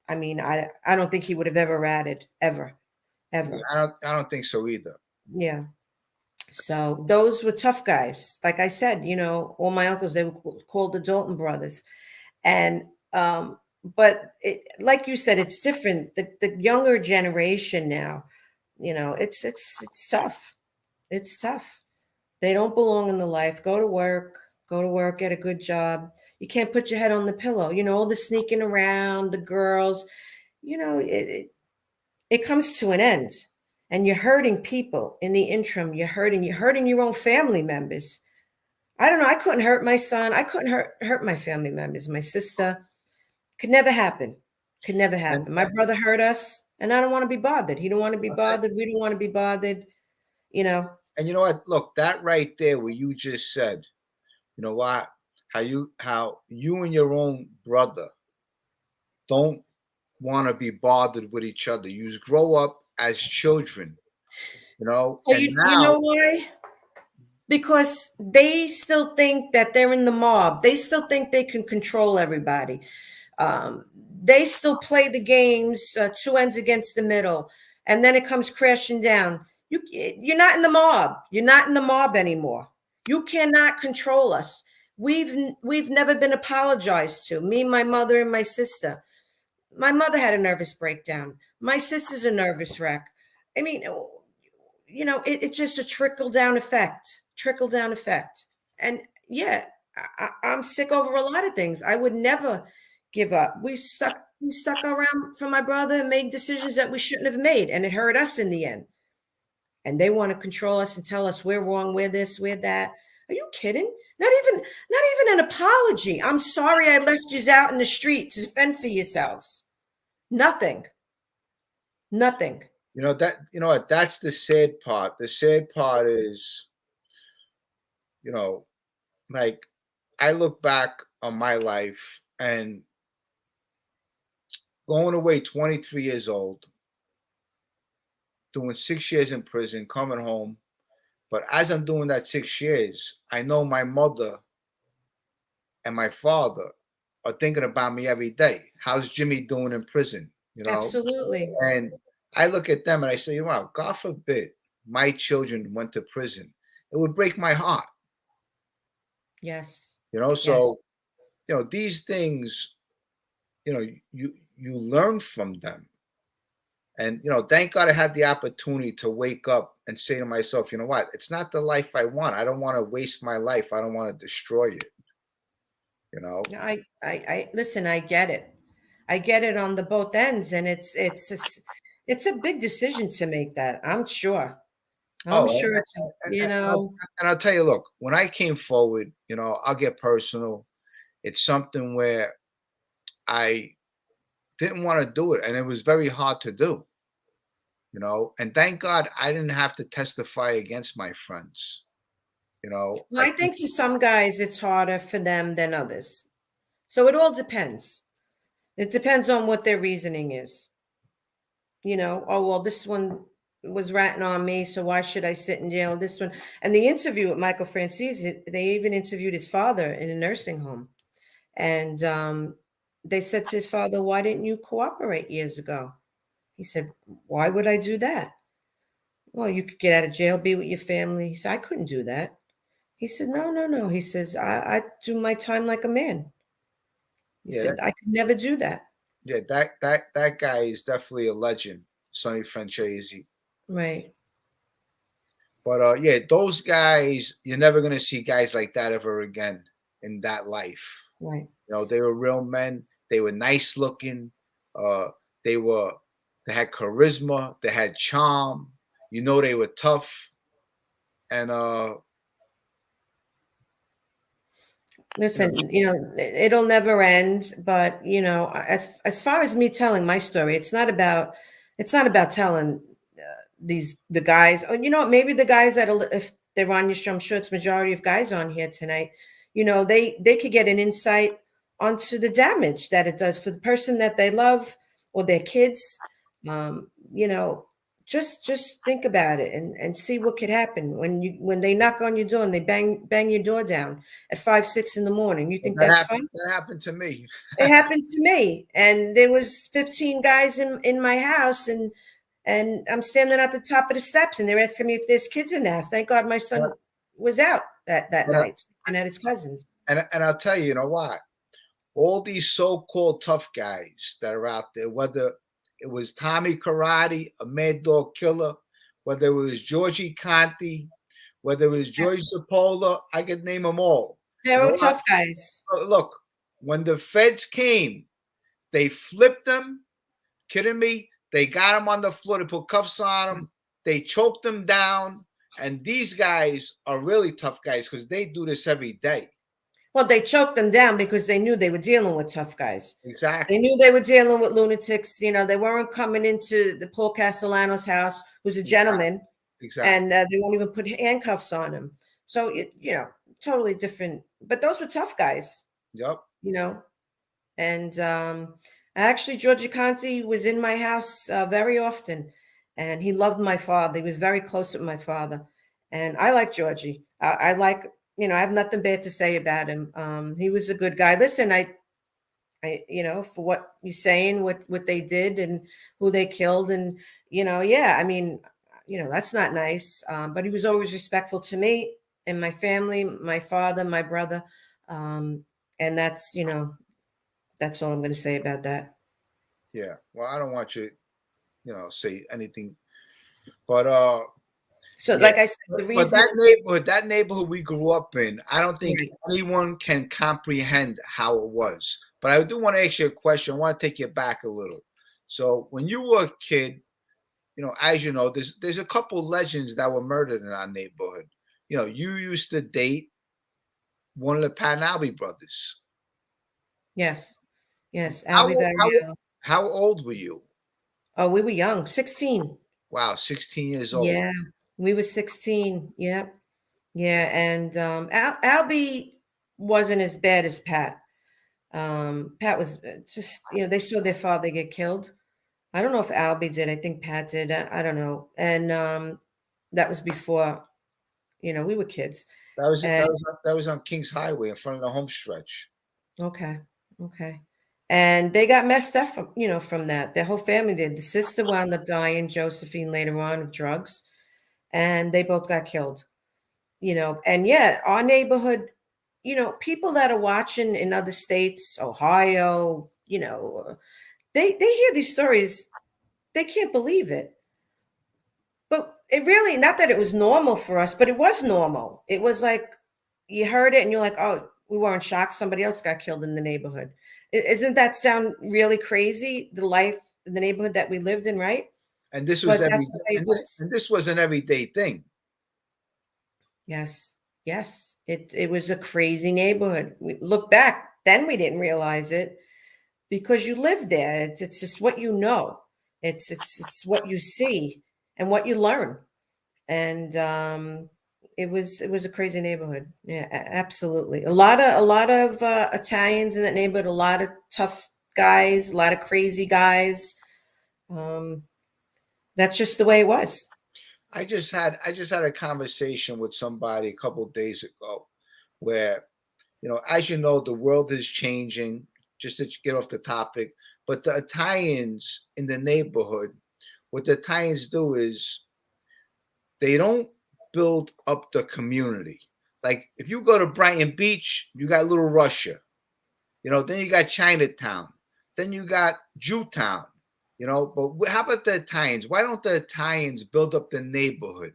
I mean, I don't think he would have ever ratted ever. Yeah, I don't think so either. Yeah. So those were tough guys. Like I said, you know, all my uncles, they were called the Dalton brothers. And but like you said, it's different. The younger generation now, you know, it's tough. It's tough. They don't belong in the life. Go to work, get a good job. You can't put your head on the pillow. You know, all the sneaking around, the girls, you know, it comes to an end. And you're hurting people in the interim. You're hurting your own family members. I don't know. I couldn't hurt my son. I couldn't hurt my family members. My sister. Could never happen. Could never happen. My brother hurt us, and I don't want to be bothered. He don't want to be bothered. We don't want to be bothered. You know. And you know what? Look, that right there, what you just said. You know what? How you and your own brother don't want to be bothered with each other. You grow up as children, you know. Well, and you know why? Because they still think that they're in the mob. They still think they can control everybody. They still play the games, two ends against the middle, and then it comes crashing down. You're not in the mob. You're not in the mob anymore. You cannot control us. We've never been apologized to. Me, my mother, and my sister. My mother had a nervous breakdown. My sister's a nervous wreck. I mean, you know, it's just a trickle down effect. Trickle down effect. And yeah, I'm sick over a lot of things. I would never give up. We stuck around for my brother and made decisions that we shouldn't have made, and it hurt us in the end. And they want to control us and tell us we're wrong, we're this, we're that. Are you kidding? Not even an apology. I'm sorry I left you out in the street to fend for yourselves. Nothing. Nothing. You know what? That's the sad part. The sad part is, you know, like I look back on my life and going away 23 years old, doing 6 years in prison, coming home. But as I'm doing that 6 years, I know my mother and my father are thinking about me every day. How's Jimmy doing in prison? You know? Absolutely. And I look at them and I say, wow, God forbid my children went to prison. It would break my heart. Yes. You know, so you know, these things, you know, you learn from them. And you know, thank God I had the opportunity to wake up and say to myself, you know what, it's not the life I want. I don't want to waste my life. I don't want to destroy it. You know, I listen, I get it. I get it on the both ends, and it's a big decision to make that. I'm sure. I'm sure it's, you know. and I'll tell you, look, when I came forward, you know, I'll get personal. It's something where I didn't want to do it, and it was very hard to do. You know, and thank God I didn't have to testify against my friends. You know, Well, I think for some guys it's harder for them than others. So it all depends. It depends on what their reasoning is. You know, oh well, this one was ratting on me, so why should I sit in jail? This one, and the interview with Michael Francis, they even interviewed his father in a nursing home, and they said to his father, "Why didn't you cooperate years ago?" He said, "Why would I do that?" Well, you could get out of jail, be with your family. He said, "I couldn't do that." He said, "No, no, no." He says, I do my time like a man. He said, "I could never do that." Yeah, that guy is definitely a legend, Sonny Francesi. Right. But yeah, those guys, you're never gonna see guys like that ever again in that life. Right. You know, they were real men. They were nice looking. They had charisma. They had charm. You know, they were tough. And listen, you know, it'll never end. But you know, as far as me telling my story, it's not about telling the guys. Or you know, maybe the guys that if they're on your show, I'm sure it's majority of guys on here tonight. You know, they could get an insight onto the damage that it does for the person that they love or their kids. You know, just think about it and see what could happen when they knock on your door and they bang your door down at 5, 6 in the morning. You Well, think that's fun? that happened to me. It happened to me, and there was 15 guys in my house, and I'm standing at the top of the steps, and they're asking me if there's kids in the house. Thank God my son But, was out that but night and at his cousin's. and I'll tell you, you know what? All these so-called tough guys that are out there, whether it was Tommy Karate, a Mad Dog Killer, whether it was Georgie Conti, whether it was George Zapola, I could name them all. They You know were what? tough guys. Look, when the feds came, they flipped them. Kidding me? They got them on the floor. They put cuffs on them. They choked them down. And these guys are really tough guys because they do this every day. Well, they choked them down because they knew they were dealing with tough guys. Exactly. They knew they were dealing with lunatics. You know, they weren't coming into the Paul Castellano's house, who's a gentleman, Exactly. and they won't even put handcuffs on him. So, you know, totally different. But those were tough guys. Yep. You know, and actually, Georgie Conti was in my house very often, and he loved my father. He was very close with my father, and I like Georgie. I like, you know, I have nothing bad to say about him. He was a good guy. Listen, you know, for what you're saying, what they did and who they killed, and you know, yeah, I mean, you know, that's not nice. But he was always respectful to me and my family, my father, my brother, and that's, you know, that's all I'm going to say about that. Yeah. Well, I don't want you, you know, say anything, but So, yeah. like I said, the But reason that neighborhood we grew up in, I don't think Right. anyone can comprehend how it was. But I do want to ask you a question. I want to take you back a little. So when you were a kid, you know, as you know, there's a couple legends that were murdered in our neighborhood. You know, you used to date one of the Panalbi brothers. Yes, yes, How Albie o- how Variel. how old were you? Oh, we were young, 16. Wow, 16 years old. Yeah, we were 16. Yeah, yeah, and Albie wasn't as bad as Pat. Pat was just, you know, they saw their father get killed. I don't know if Albie did. I think Pat did. I don't know. And that was before, you know, we were kids. And That was on Kings Highway in front of the home stretch. okay, okay. And they got messed up from, you know, from that. Their whole family did. The sister wound up dying, Josephine, later on of drugs, and they both got killed. You know, and yeah, our neighborhood, you know, people that are watching in other states, Ohio, you know, they hear these stories, they can't believe it. But it really, not that it was normal for us, but it was normal. It was like you heard it and you're like, oh, we weren't shocked. Somebody else got killed in the neighborhood. Isn't that sound really crazy? The life in the neighborhood that we lived in, right? And this was But every that's the way it was. and this was an everyday thing. Yes, yes. It was a crazy neighborhood. We look back, then we didn't realize it because you lived there. It's just what you know. It's what you see and what you learn. And it was a crazy neighborhood. Yeah, absolutely. A lot of Italians in that neighborhood, a lot of tough guys, a lot of crazy guys. Um, that's just the way it was. I just had a conversation with somebody a couple of days ago where, you know, as you know, the world is changing, just to get off the topic, but the Italians in the neighborhood, what the Italians do is they don't build up the community. Like if you go to Brighton Beach, you got Little Russia, you know, then you got Chinatown, then you got Jewtown, you know, but how about the Italians? Why don't the Italians build up the neighborhood?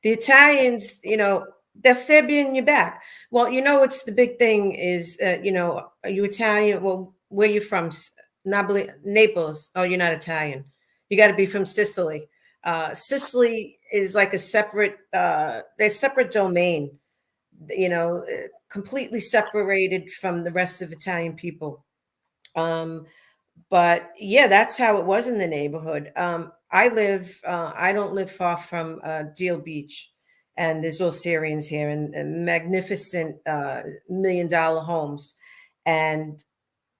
The Italians, you know, they'll stab you in your back. Well, you know, what's the big thing is, you know, are you Italian? Well, where you from? Naples. Oh, you're not Italian. You got to be from Sicily. Sicily is like a separate domain, you know, completely separated from the rest of Italian people. Um, but yeah, that's how it was in the neighborhood. I don't live far from Deal Beach, and there's all Syrians here and magnificent $1 million homes. And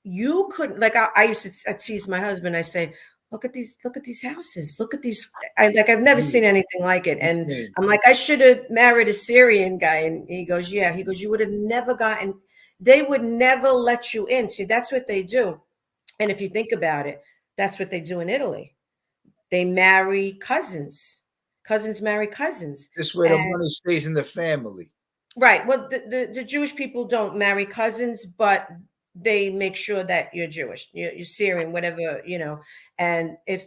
you couldn't, like, I used to tease my husband. I say, look at these houses. Look at these. I've never Mm, seen anything like it. And insane. I'm like, I should have married a Syrian guy. And he goes, yeah. He goes, you would have never gotten, they would never let you in. See, that's what they do. And if you think about it, that's what they do in Italy. They marry cousins. Cousins marry cousins. This way the And money stays in the family. right. Well, the Jewish people don't marry cousins, but they make sure that you're Jewish, you're Syrian, whatever, And if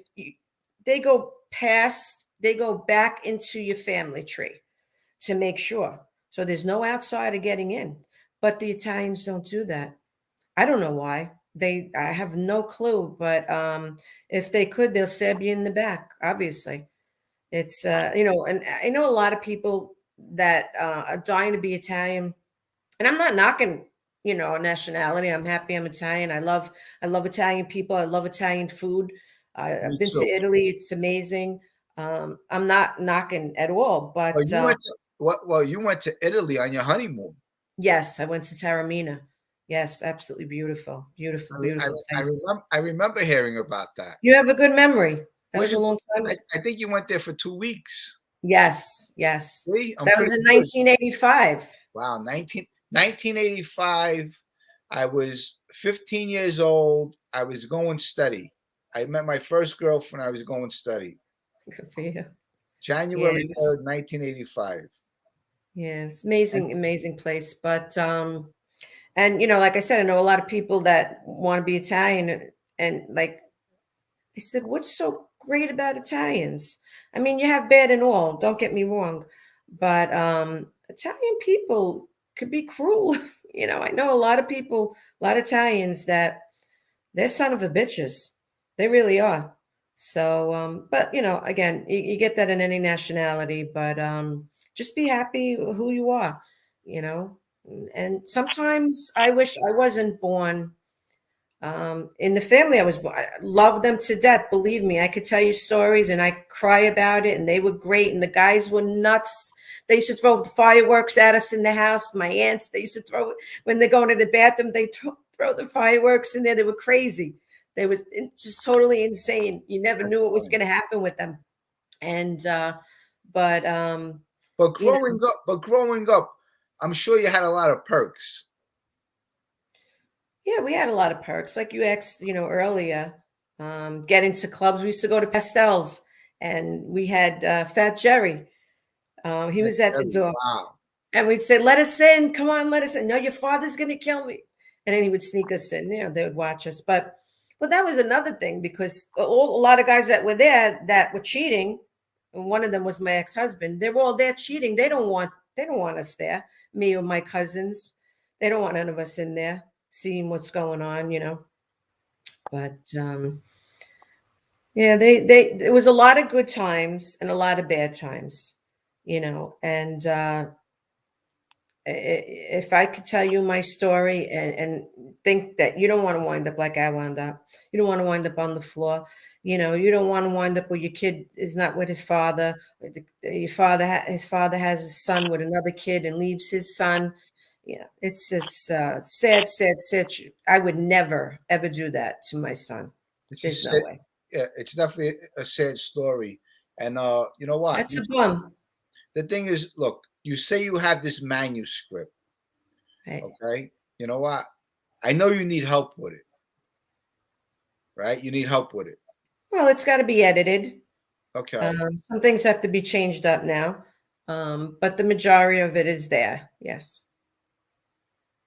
they go past, they go back into your family tree to make sure. So there's no outsider getting in. But the Italians don't do that. I don't know why. I have no clue. But if they could, they'll stab you in the back. Obviously, it's and I know a lot of people that are dying to be Italian, and I'm not knocking, nationality. I'm happy I'm Italian. I love Italian people. I love Italian food. I've Me been to too. Italy. It's amazing. I'm not knocking at all, Well, but you went to well, you went to Italy on your honeymoon. yes, I went to Taormina. Yes, absolutely beautiful, beautiful, beautiful place. I remember hearing about that. You have a good memory. That Was was a it? long time ago. I think you went there for 2 weeks. Yes, yes. See, I'm That was pretty in good. 1985. Wow, 1985. I was 15 years old. I was going steady. I met my first girlfriend. I was going steady. Good for you. Yeah, January it was, 3rd, 1985. yeah, it's And amazing, amazing place. But and like I said, I know a lot of people that want to be Italian, and like I said, what's so great about Italians? I mean, you have bad and all, don't get me wrong, but Italian people could be cruel. I know a lot of people, a lot of Italians that they're son of a bitches. They really are. So, but again, you get that in any nationality, but just be happy who you are, you know. And sometimes I wish I wasn't born in the family I was born. I love them to death. Believe me, I could tell you stories and I cry about it. And they were great, and the guys were nuts. They used to throw the fireworks at us in the house. My aunts, they used to throw it when they're going to the bathroom. They throw the fireworks in there. They were crazy. They were just totally insane. You never that's knew what was funny. going to happen with them. And but But you know, growing up, I'm sure you had a lot of perks. yeah, we had a lot of perks, like you asked, earlier. Get into clubs. We used to go to Pastels, and we had Fat Jerry. He That's was at the very door, wow. and we'd say, "Let us in! Come on, let us in!" No, your father's going to kill me, and then he would sneak us in. They would watch us, but that was another thing because a lot of guys that were there that were cheating, and one of them was my ex-husband. They were all there cheating. They don't want us there. Me or my cousins. They don't want none of us in there seeing what's going on. But yeah, there was a lot of good times and a lot of bad times. And if I could tell you my story and think that you don't want to wind up like I wound up, you don't want to wind up on the floor. You don't want to wind up where your kid is not with his father. His father has his son with another kid and leaves his son. It's sad, sad, sad. I would never ever do that to my son. It's a There's no sad, way. yeah, it's definitely a sad story. And you know what? That's a bum. The thing is, look, you say you have this manuscript, Right. okay? You know what? I know you need help with it, right? You need help with it. Well, it's got to be edited. Okay. Some things have to be changed up now, but the majority of it is there. Yes.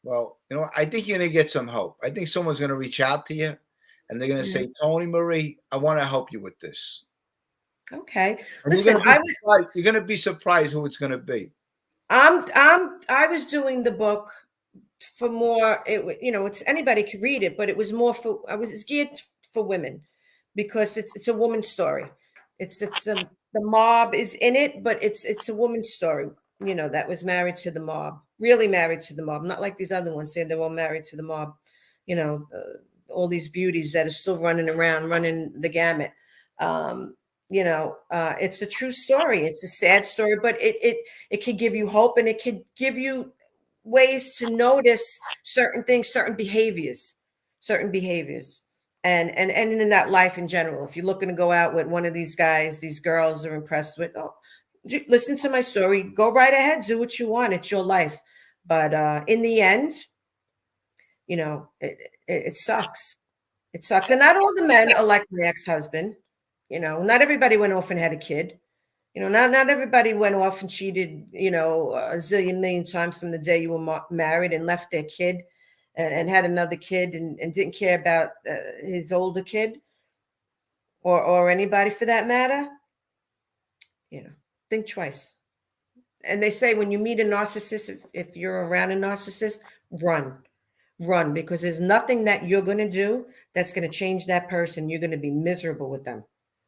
Well, I think you're gonna get some help. I think someone's gonna reach out to you and they're gonna Yeah. say, Toni Marie, I want to help you with this. Okay. And Listen, you're gonna be surprised who it's gonna be. I was doing the book for more. It's anybody could read it, but it was more for. It's geared for women because it's a woman's story. The mob is in it, but it's a woman's story. That was married to the mob, really married to the mob, not like these other ones saying they were married to the mob. All these beauties that are still running around, running the gamut. It's a true story. It's a sad story, but it can give you hope, and it can give you ways to notice certain things, certain behaviors. and in that life in general. If you're looking to go out with one of these guys, these girls are impressed with, oh, listen to my story, go right ahead, do what you want, it's your life. But in the end, it sucks. It sucks. And not all the men are like my ex-husband. Not everybody went off and had a kid. Not everybody went off and cheated, a zillion million times from the day you were married and left their kid and had another kid and didn't care about his older kid or anybody for that matter. Think twice. And they say when you meet a narcissist, if you're around a narcissist, run, because there's nothing that you're going to do that's going to change that person. You're going to be miserable with them,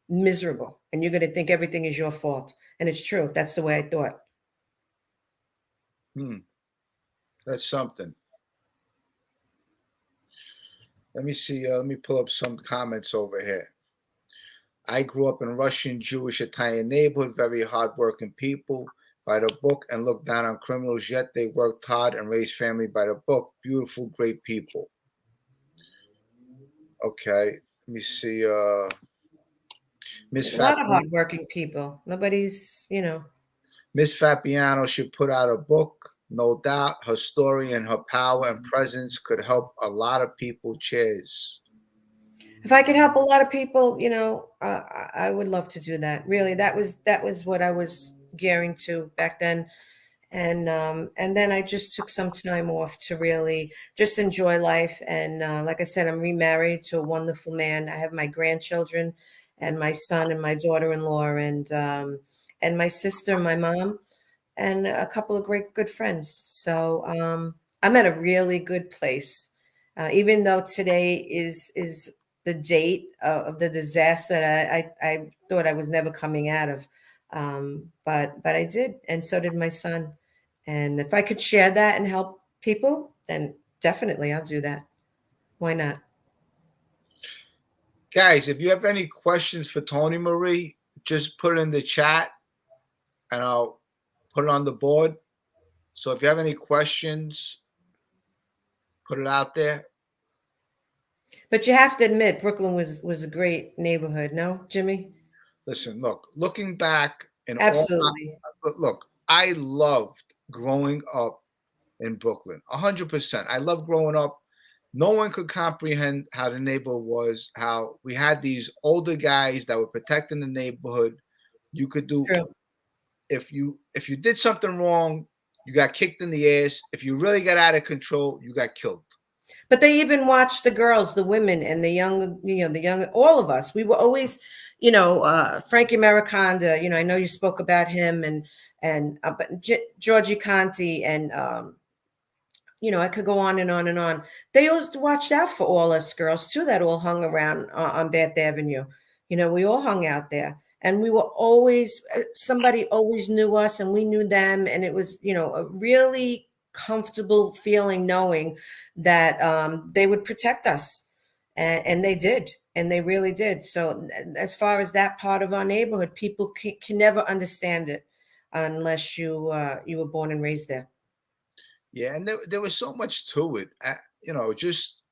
miserable. And you're going to think everything is your fault. And it's true. That's the way I thought. That's something. Let me see. Let me pull up some comments over here. I grew up in Russian, Jewish, Italian neighborhood, very hardworking people by the book and looked down on criminals, yet they worked hard and raised family by the book. Beautiful, great people. Okay, let me see. Miss a lot of hardworking people. Nobody's, Miss Fappiano should put out a book. No doubt her story and her power and presence could help a lot of people. Cheers. If I could help a lot of people, I would love to do that. Really, that was what I was gearing to back then. And then I just took some time off to really just enjoy life. And like I said, I'm remarried to a wonderful man. I have my grandchildren and my son and my daughter-in-law and my sister, my mom, and a couple of good friends. So I'm at a really good place, even though today is the date of the disaster that I thought I was never coming out of. But I did, and so did my son. And if I could share that and help people, then definitely I'll do that. Why not? Guys, if you have any questions for Toni Marie, just put it in the chat and I'll put it on the board. So if you have any questions, put it out there. But you have to admit, Brooklyn was a great neighborhood, no, Jimmy? Listen, looking back and absolutely. Look, I loved growing up in Brooklyn, 100%. I loved growing up. No one could comprehend how the neighborhood was, how we had these older guys that were protecting the neighborhood. You could do, True. if you did something wrong, you got kicked in the ass. If you really got out of control, you got killed. But they even watched the girls, the women, and the young, all of us. We were always, Frankie Mariconda, I know you spoke about him and Georgie Conti and, I could go on and on and on. They always watched out for all us girls too, that all hung around on Bath Avenue. We all hung out there. And we were always, somebody always knew us and we knew them. And it was, a really comfortable feeling knowing that they would protect us. And they did. And they really did. So as far as that part of our neighborhood, people can never understand it unless you were born and raised there. Yeah, and there was so much to it. Just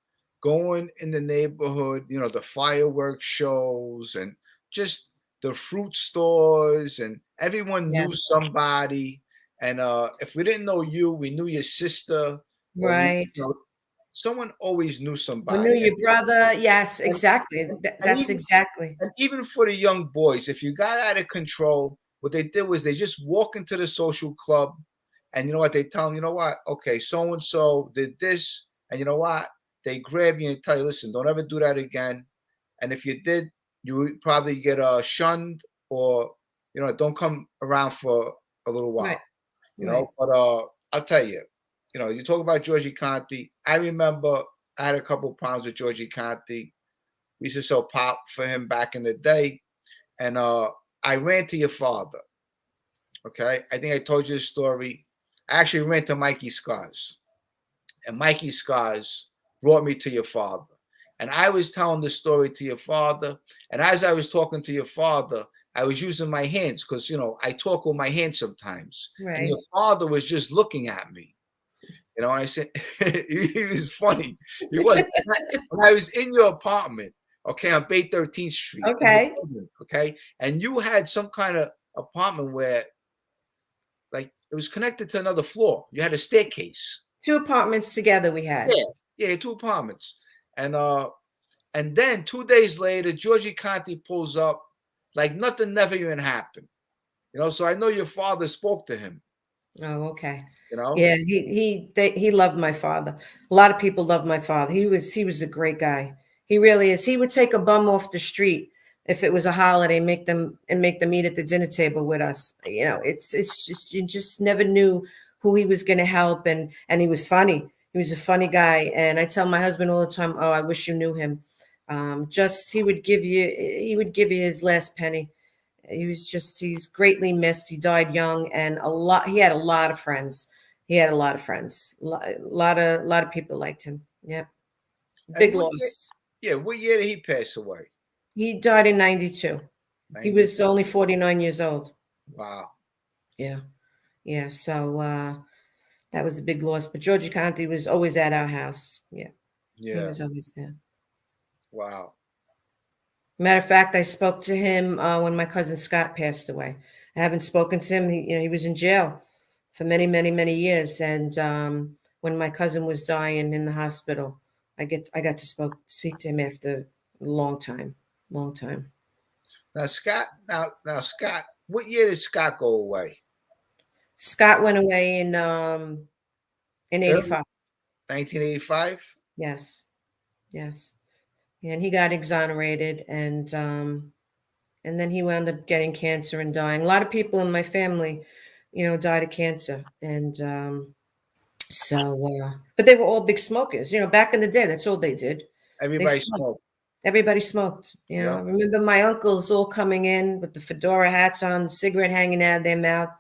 going in the neighborhood, the fireworks shows and just the fruit stores, and everyone knew somebody. And if we didn't know you, we knew your sister. Right. Someone always knew somebody. We knew your brother. Yes, exactly. That's exactly. And even for the young boys, if you got out of control, what they did was they just walk into the social club. And you know what? They tell them, you know what? Okay, so-and-so did this. And you know what? They grab you and tell you, listen, don't ever do that again. And if you did, you would probably get shunned or, don't come around for a little while. Right. But I'll tell you, you talk about Georgie Conti. I remember I had a couple of problems with Georgie Conti. We used to sell pop for him back in the day. And I ran to your father. Okay? I think I told you this story. I actually ran to Mikey Scars, and Mikey Scars brought me to your father. And I was telling the story to your father. And as I was talking to your father, I was using my hands because, I talk with my hands sometimes. Right. And your father was just looking at me. You know, I said he was funny. He was when I was in your apartment, okay, on Bay 13th Street, in the Okay. building, okay, and you had some kind of apartment where, like, it was connected to another floor. You had a staircase. 2 apartments together we had. Yeah, yeah, two apartments, and then 2 days later, Georgie Conti pulls up like nothing never even happened. You know, so I know your father spoke to him. Oh, okay. You know, Yeah, he loved my father. A lot of people loved my father. He was a great guy. He really is. He would take a bum off the street if it was a holiday, make them eat at the dinner table with us. You know, it's just you just never knew who he was going to help, and he was funny. He was a funny guy, and I tell my husband all the time, "Oh, I wish you knew him." Just he would give you his last penny. He's greatly missed. He died young, and he had a lot of friends. He had a lot of friends. A lot of people liked him. Yeah. and Big loss. what year did he pass away? He died in 92. He 90. was only 49 years old. Wow. Yeah. Yeah. So that was a big loss. But Georgie Conti was always at our house. Yeah. He Yeah. was always there. Wow. Matter of fact, I spoke to him when my cousin Scott passed away. I haven't spoken to him. He was in jail for many, many, many years. And when my cousin was dying in the hospital, I got to speak to him after a long time, long time. Now Scott. Now Scott. What year did Scott go away? Scott went away in Early 85. 1985. Yes, yes. And he got exonerated, and then he wound up getting cancer and dying. A lot of people in my family, died of cancer, and but they were all big smokers. Back in the day, that's all they did. They Everybody smoked. smoked. Everybody smoked. I Yep. remember my uncles all coming in with the fedora hats on, cigarette hanging out of their mouth,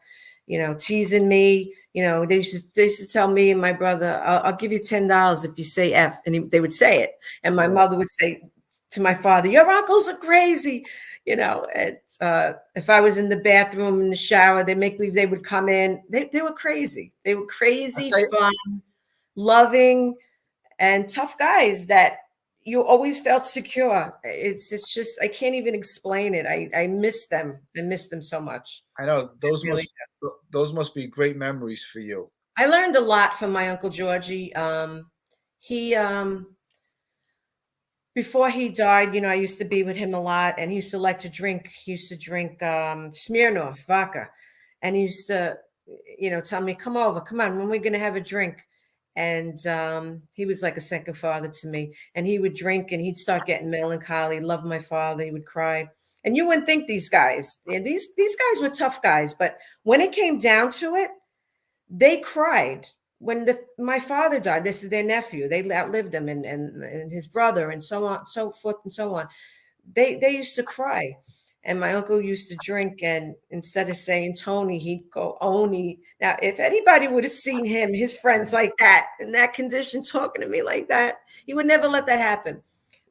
teasing me. They used to tell me and my brother, "I'll give you $10 if you say F," and they would say it, and my Yeah. mother would say to my father, "Your uncles are crazy." If I was in the bathroom in the shower, they make believe they would come in. They were crazy. They were I crazy, tell you, fun, loving, and tough guys that you always felt secure. It's just I can't even explain it. I miss them. I miss them so much. I know Really. those must be great memories for you. I learned a lot from my Uncle Georgie. He Before he died, I used to be with him a lot, and he used to like to drink. He used to drink Smirnoff vodka, and he used to, tell me, "Come over, come on, when we're gonna have a drink." And he was like a second father to me. And he would drink, and he'd start getting melancholy. Loved my father. He would cry, and you wouldn't think these guys. And these guys were tough guys, but when it came down to it, they cried when my father died. This is their nephew. They outlived him, and his brother, and so on, so forth, and so on. They used to cry, and my uncle used to drink, and instead of saying Tony, he'd go Oni. Now, if anybody would have seen him, his friends like that in that condition, talking to me like that, he would never let that happen.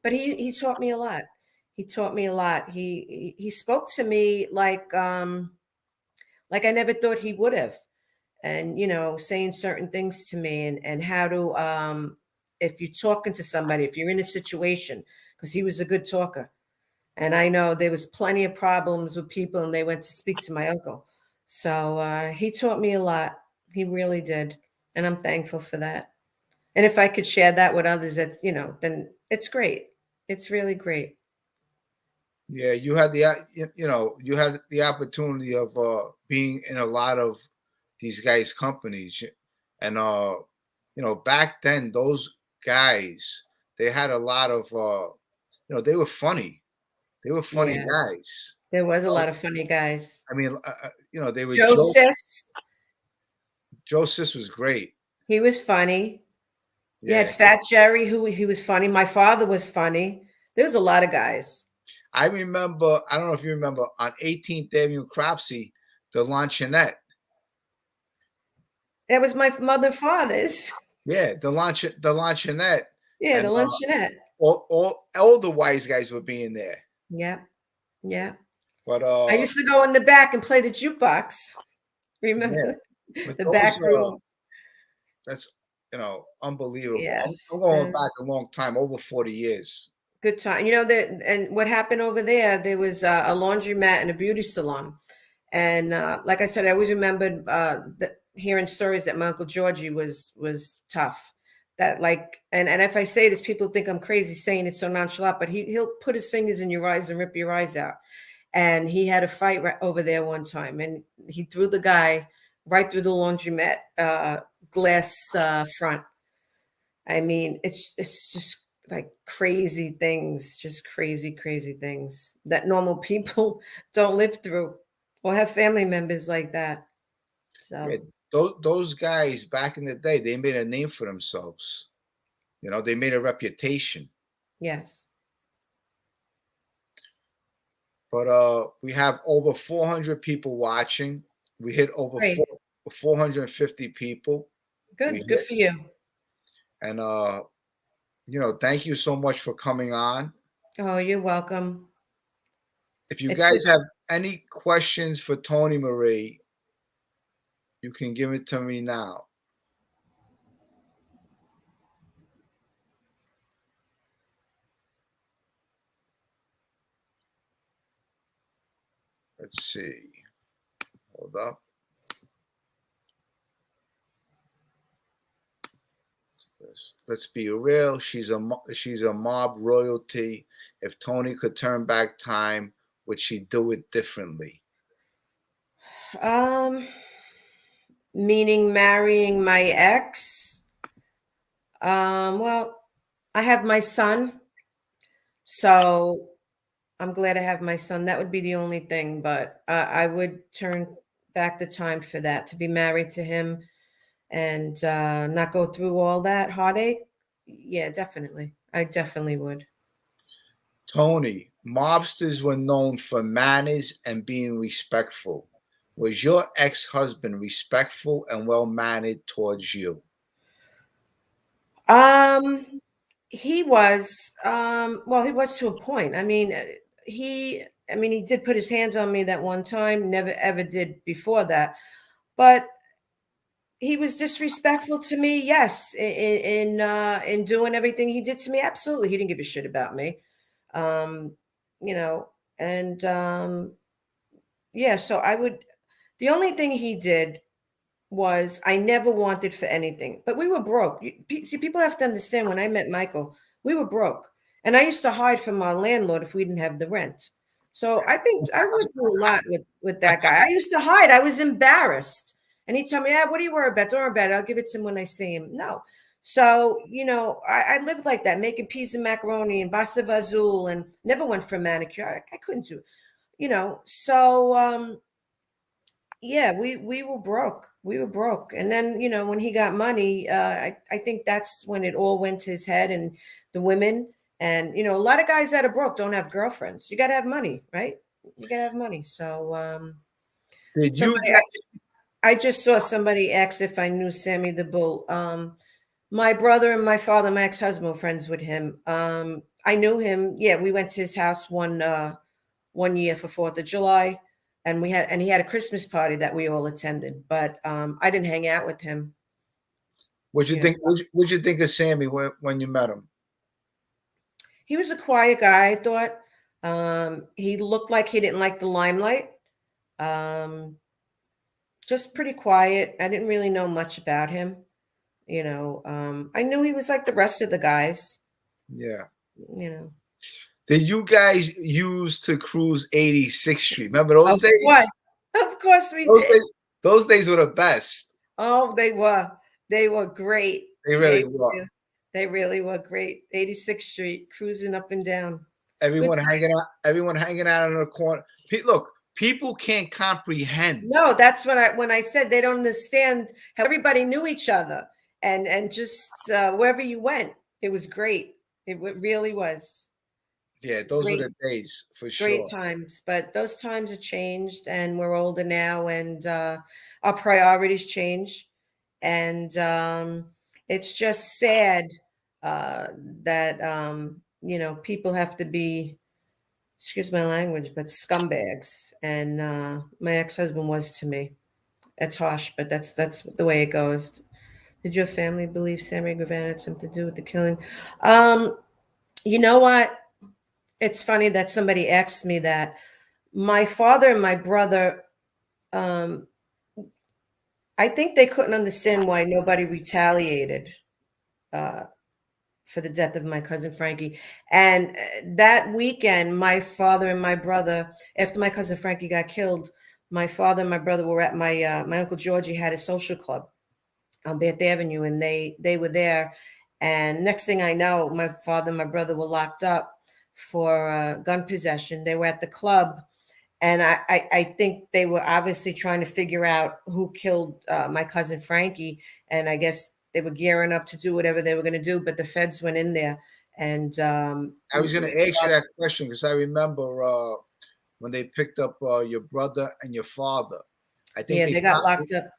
But he taught me a lot. He taught me a lot. He spoke to me like I never thought he would have, and saying certain things to me, and how to if you're talking to somebody, if you're in a situation, because he was a good talker. And I know there was plenty of problems with people, and they went to speak to my uncle. So he taught me a lot. He really did, and I'm thankful for that. And if I could share that with others, then it's great. It's really great. Yeah, you had the opportunity of being in a lot of these guys' companies, and back then those guys, they had a lot of they were funny. They were funny Yeah, guys. there was a Oh, lot of funny guys. I mean, they would Joe joke. Sis, Joe Sis was great. he was funny. You had Yeah, Fat Jerry, who he was funny. My father was funny. There was a lot of guys. I remember. I don't know if you remember on 18th Avenue, Cropsey, the Luncheonette. That was my mother and father's. Yeah, the Luncheonette, Yeah, the and luncheonette. all the wise guys were being there. Yeah, yeah. But I used to go in the back and play the jukebox. yeah, Remember but the those back room? that's unbelievable. Yes. I'm going back a long time, over 40 years. Good time. That, and what happened over there was a laundromat and a beauty salon. And like I said, I always remembered hearing stories that my Uncle Georgie was tough. That and if I say this, people think I'm crazy saying it so nonchalant, but he'll put his fingers in your eyes and rip your eyes out. And he had a fight right over there one time, and he threw the guy right through the laundromat glass front. I mean, it's just like crazy things, just crazy, crazy things that normal people don't live through or have family members like that. Yeah, So those guys back in the day, they made a name for themselves. They made a reputation. yes. But we have over 400 people watching. We hit over Great. 450 people. Good for you. And thank you so much for coming on. Oh, you're welcome. If you guys have any questions for Toni Marie, you can give it to me now. Let's see. Hold up. Let's be real. She's a mob royalty. If Toni could turn back time, would she do it differently? Meaning marrying my ex. Well, I have my son, so I'm glad I have my son. That would be the only thing, but I would turn back the time for that, to be married to him and not go through all that heartache. Yeah, definitely. I definitely would. Toni, mobsters were known for manners and being respectful. Was your ex-husband respectful and well-mannered towards you? He was well, he was to a point. I mean, he did put his hands on me that one time, never ever did before that. But he was disrespectful to me, yes, in doing everything he did to me. Absolutely. He didn't give a shit about me. Um, you know, and yeah, so the only thing he did was I never wanted for anything, but we were broke. See, people have to understand when I met Michael, we were broke. And I used to hide from our landlord if we didn't have the rent. So I think I went through a lot with that guy. I used to hide. I was embarrassed. And he'd tell me, what do you worry about? Don't worry about it. I'll give it to him when I see him. No. So, I lived like that, making peas and macaroni and pasta vazul and never went for a manicure. I couldn't do, so yeah, we were broke. We were broke. And then, when he got money, I think that's when it all went to his head and the women. And, a lot of guys that are broke don't have girlfriends. You got to have money, right? You got to have money. So I just saw somebody ask if I knew Sammy the Bull. My brother and my father, my ex-husband, were friends with him. I knew him. Yeah, we went to his house one year for 4th of July. And he had a Christmas party that we all attended, but I didn't hang out with him. What'd you think of Sammy when you met him? He was a quiet guy, I thought. He looked like he didn't like the limelight. Just pretty quiet. I didn't really know much about him. I knew he was like the rest of the guys. Yeah. Did you guys use to cruise 86th Street? Remember those days? Of course we did. Those days were the best. Oh, they were. They were great. They really were. They really were great. 86th Street, cruising up and down. Everyone hanging out in the corner. Look, people can't comprehend. No, that's when I said they don't understand how everybody knew each other and just wherever you went, it was great. It really was. Yeah, those were the days for sure. Great times, but those times have changed, and we're older now, and our priorities change, and it's just sad that people have to be, excuse my language, but scumbags, and my ex-husband was to me. It's harsh, but that's the way it goes. Did your family believe Sammy Guevara had something to do with the killing? Um, you know what? It's funny that somebody asked me that. My father and my brother, um, I think they couldn't understand why nobody retaliated uh, for the death of my cousin Frankie. And that weekend, my father and my brother, after my cousin Frankie got killed, my father and my brother were at my uncle Georgie had a social club on Bath Avenue, and they were there. And next thing I know, my father and my brother were locked up for gun possession. They were at the club, and I think they were obviously trying to figure out who killed my cousin Frankie, and I guess they were gearing up to do whatever they were going to do. But the feds went in there, and I was going to ask you that question because I remember when they picked up your brother and your father. I think yeah, they got locked up.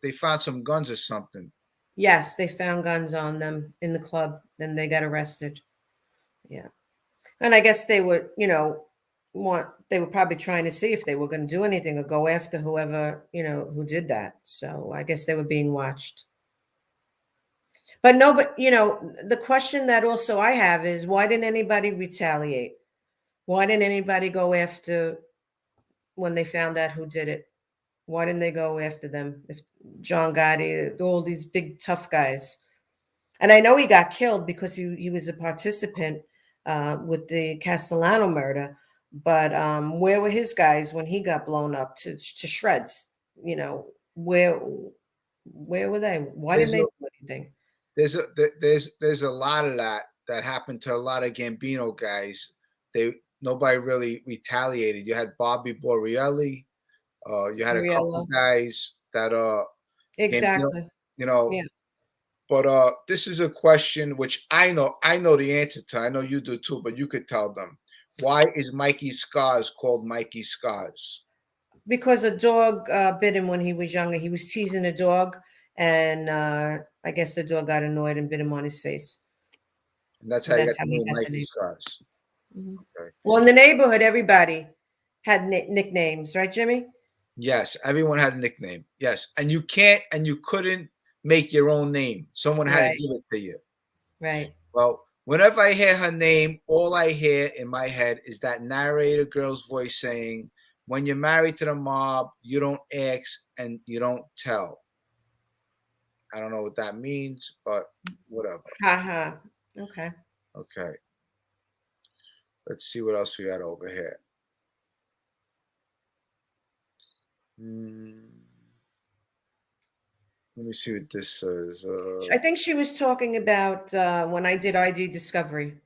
they found some guns or something. Yes, they found guns on them in the club, and they got arrested. Yeah. And I guess they were, they were probably trying to see if they were going to do anything or go after whoever, who did that. So I guess they were being watched. But no, but the question that also I have is why didn't anybody retaliate? Why didn't anybody go after when they found out who did it? Why didn't they go after them? If John Gotti, all these big tough guys. And I know he got killed because he was a participant with the Castellano murder. But where were his guys when he got blown up to shreds? Where were they? Why didn't they do anything? There's a lot of that happened to a lot of Gambino guys. Nobody really retaliated. You had Bobby Borelli. You had a couple guys that exactly. Gambino, Yeah. But this is a question which I know the answer to. I know you do too, but you could tell them. Why is Mikey Scars called Mikey Scars? Because a dog bit him when he was younger. He was teasing a dog, and I guess the dog got annoyed and bit him on his face. And that's So how you that's got how the he name got the Mikey name. Scars. Mm-hmm. Okay. Well, in the neighborhood, everybody had nicknames, right, Jimmy? Yes, everyone had a nickname. Yes, and you couldn't make your own name. Someone had to give it to you. Right. Well, whenever I hear her name, all I hear in my head is that narrator girl's voice saying, "When you're married to the mob, you don't ask and you don't tell." I don't know what that means, but whatever. Haha. Okay. Okay. Let's see what else we got over here. Let me see what this says. I think she was talking about when I did ID Discovery.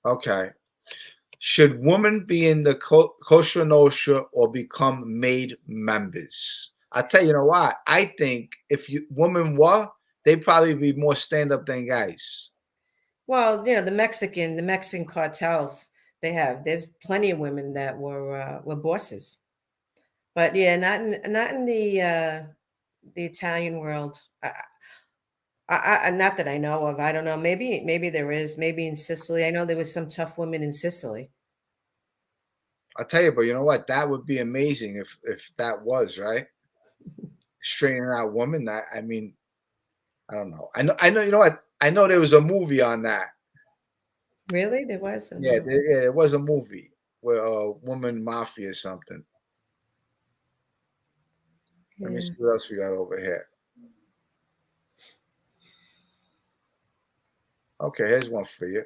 Okay. Should women be in the Kosher Nostra or become maid members? I'll tell you what. I think if women were, they'd probably be more stand up than guys. Well, the Mexican cartels there's plenty of women that were bosses. But yeah, not in the Italian world. I not that I know of. I don't know. Maybe there is. Maybe in Sicily. I know there was some tough women in Sicily. I'll tell you, but you know what? That would be amazing if that was right. Straightening out women. I mean, I don't know. I know. You know what? I know there was a movie on that. Really, there was. Yeah, there was a movie where a woman mafia or something. Yeah. Let me see what else we got over here. Okay, here's one for you.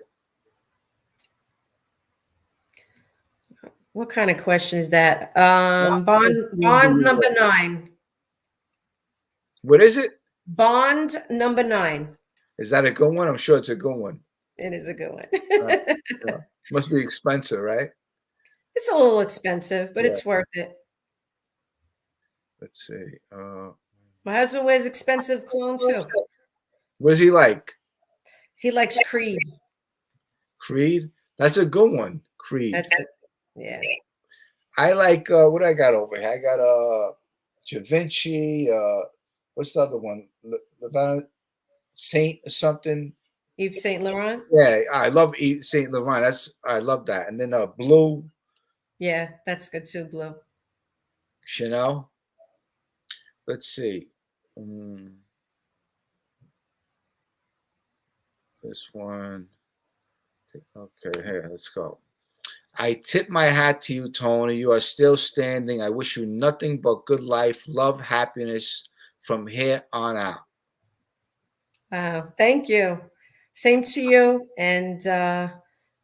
What kind of question is that? Bond number 9. What is it? Bond number 9. Is that a good one? I'm sure it's a good one. It is a good one. Yeah. Must be expensive, right? It's a little expensive, but it's worth it. Let's see. My husband wears expensive cologne too. What does he like? He likes Creed. Creed? That's a good one. Creed. That's it. Yeah. I like what I got over here. I got Da Vinci, what's the other one? Saint something. Yves Saint Laurent? Yeah, I love Yves Saint Laurent. I love that. And then Blue. Yeah, that's good too, Blue. Chanel. Let's see. This one. Okay, here, let's go. I tip my hat to you, Toni. You are still standing. I wish you nothing but good life, love, happiness from here on out. Wow, thank you. Same to you. And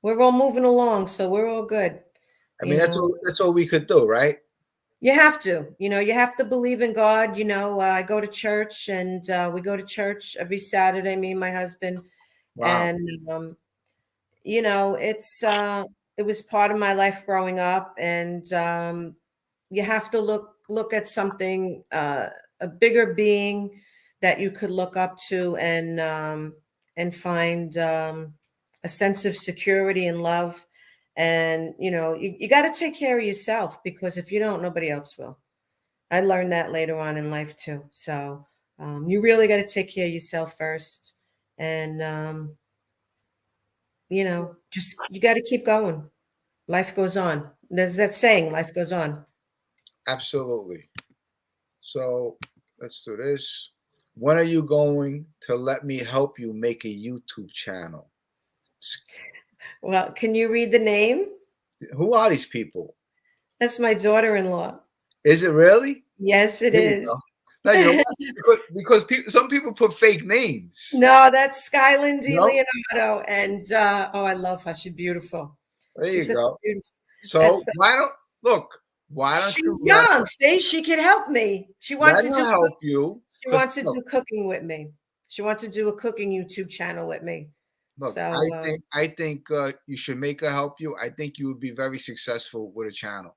we're all moving along, so we're all good. I mean, that's all we could do, right? You have to, you have to believe in God. I go to church, and we go to church every Saturday, me and my husband. Wow. And it was part of my life growing up, and you have to look at something, a bigger being that you could look up to, and find a sense of security and love. And you got to take care of yourself, because if you don't, nobody else will. I learned that later on in life too. So you really got to take care of yourself first. And just you got to keep going. Life goes on. There's that saying, life goes on. Absolutely. So let's do this. When are you going to let me help you make a YouTube channel? Well, can you read the name? Who are these people? That's my daughter-in-law. Is it really? Yes, it There you is. go. No, you know what? Because some people put fake names. No, that's Skyland No? DiLeonardo. And I love her. She's beautiful. There She's you such a go. beautiful. So why don't She's you young. See, she could help me. She wants let to her do help you? She wants to do cooking with me. She wants to do a cooking YouTube channel with me. Look, So I think you should make her help you. I think you would be very successful with a channel.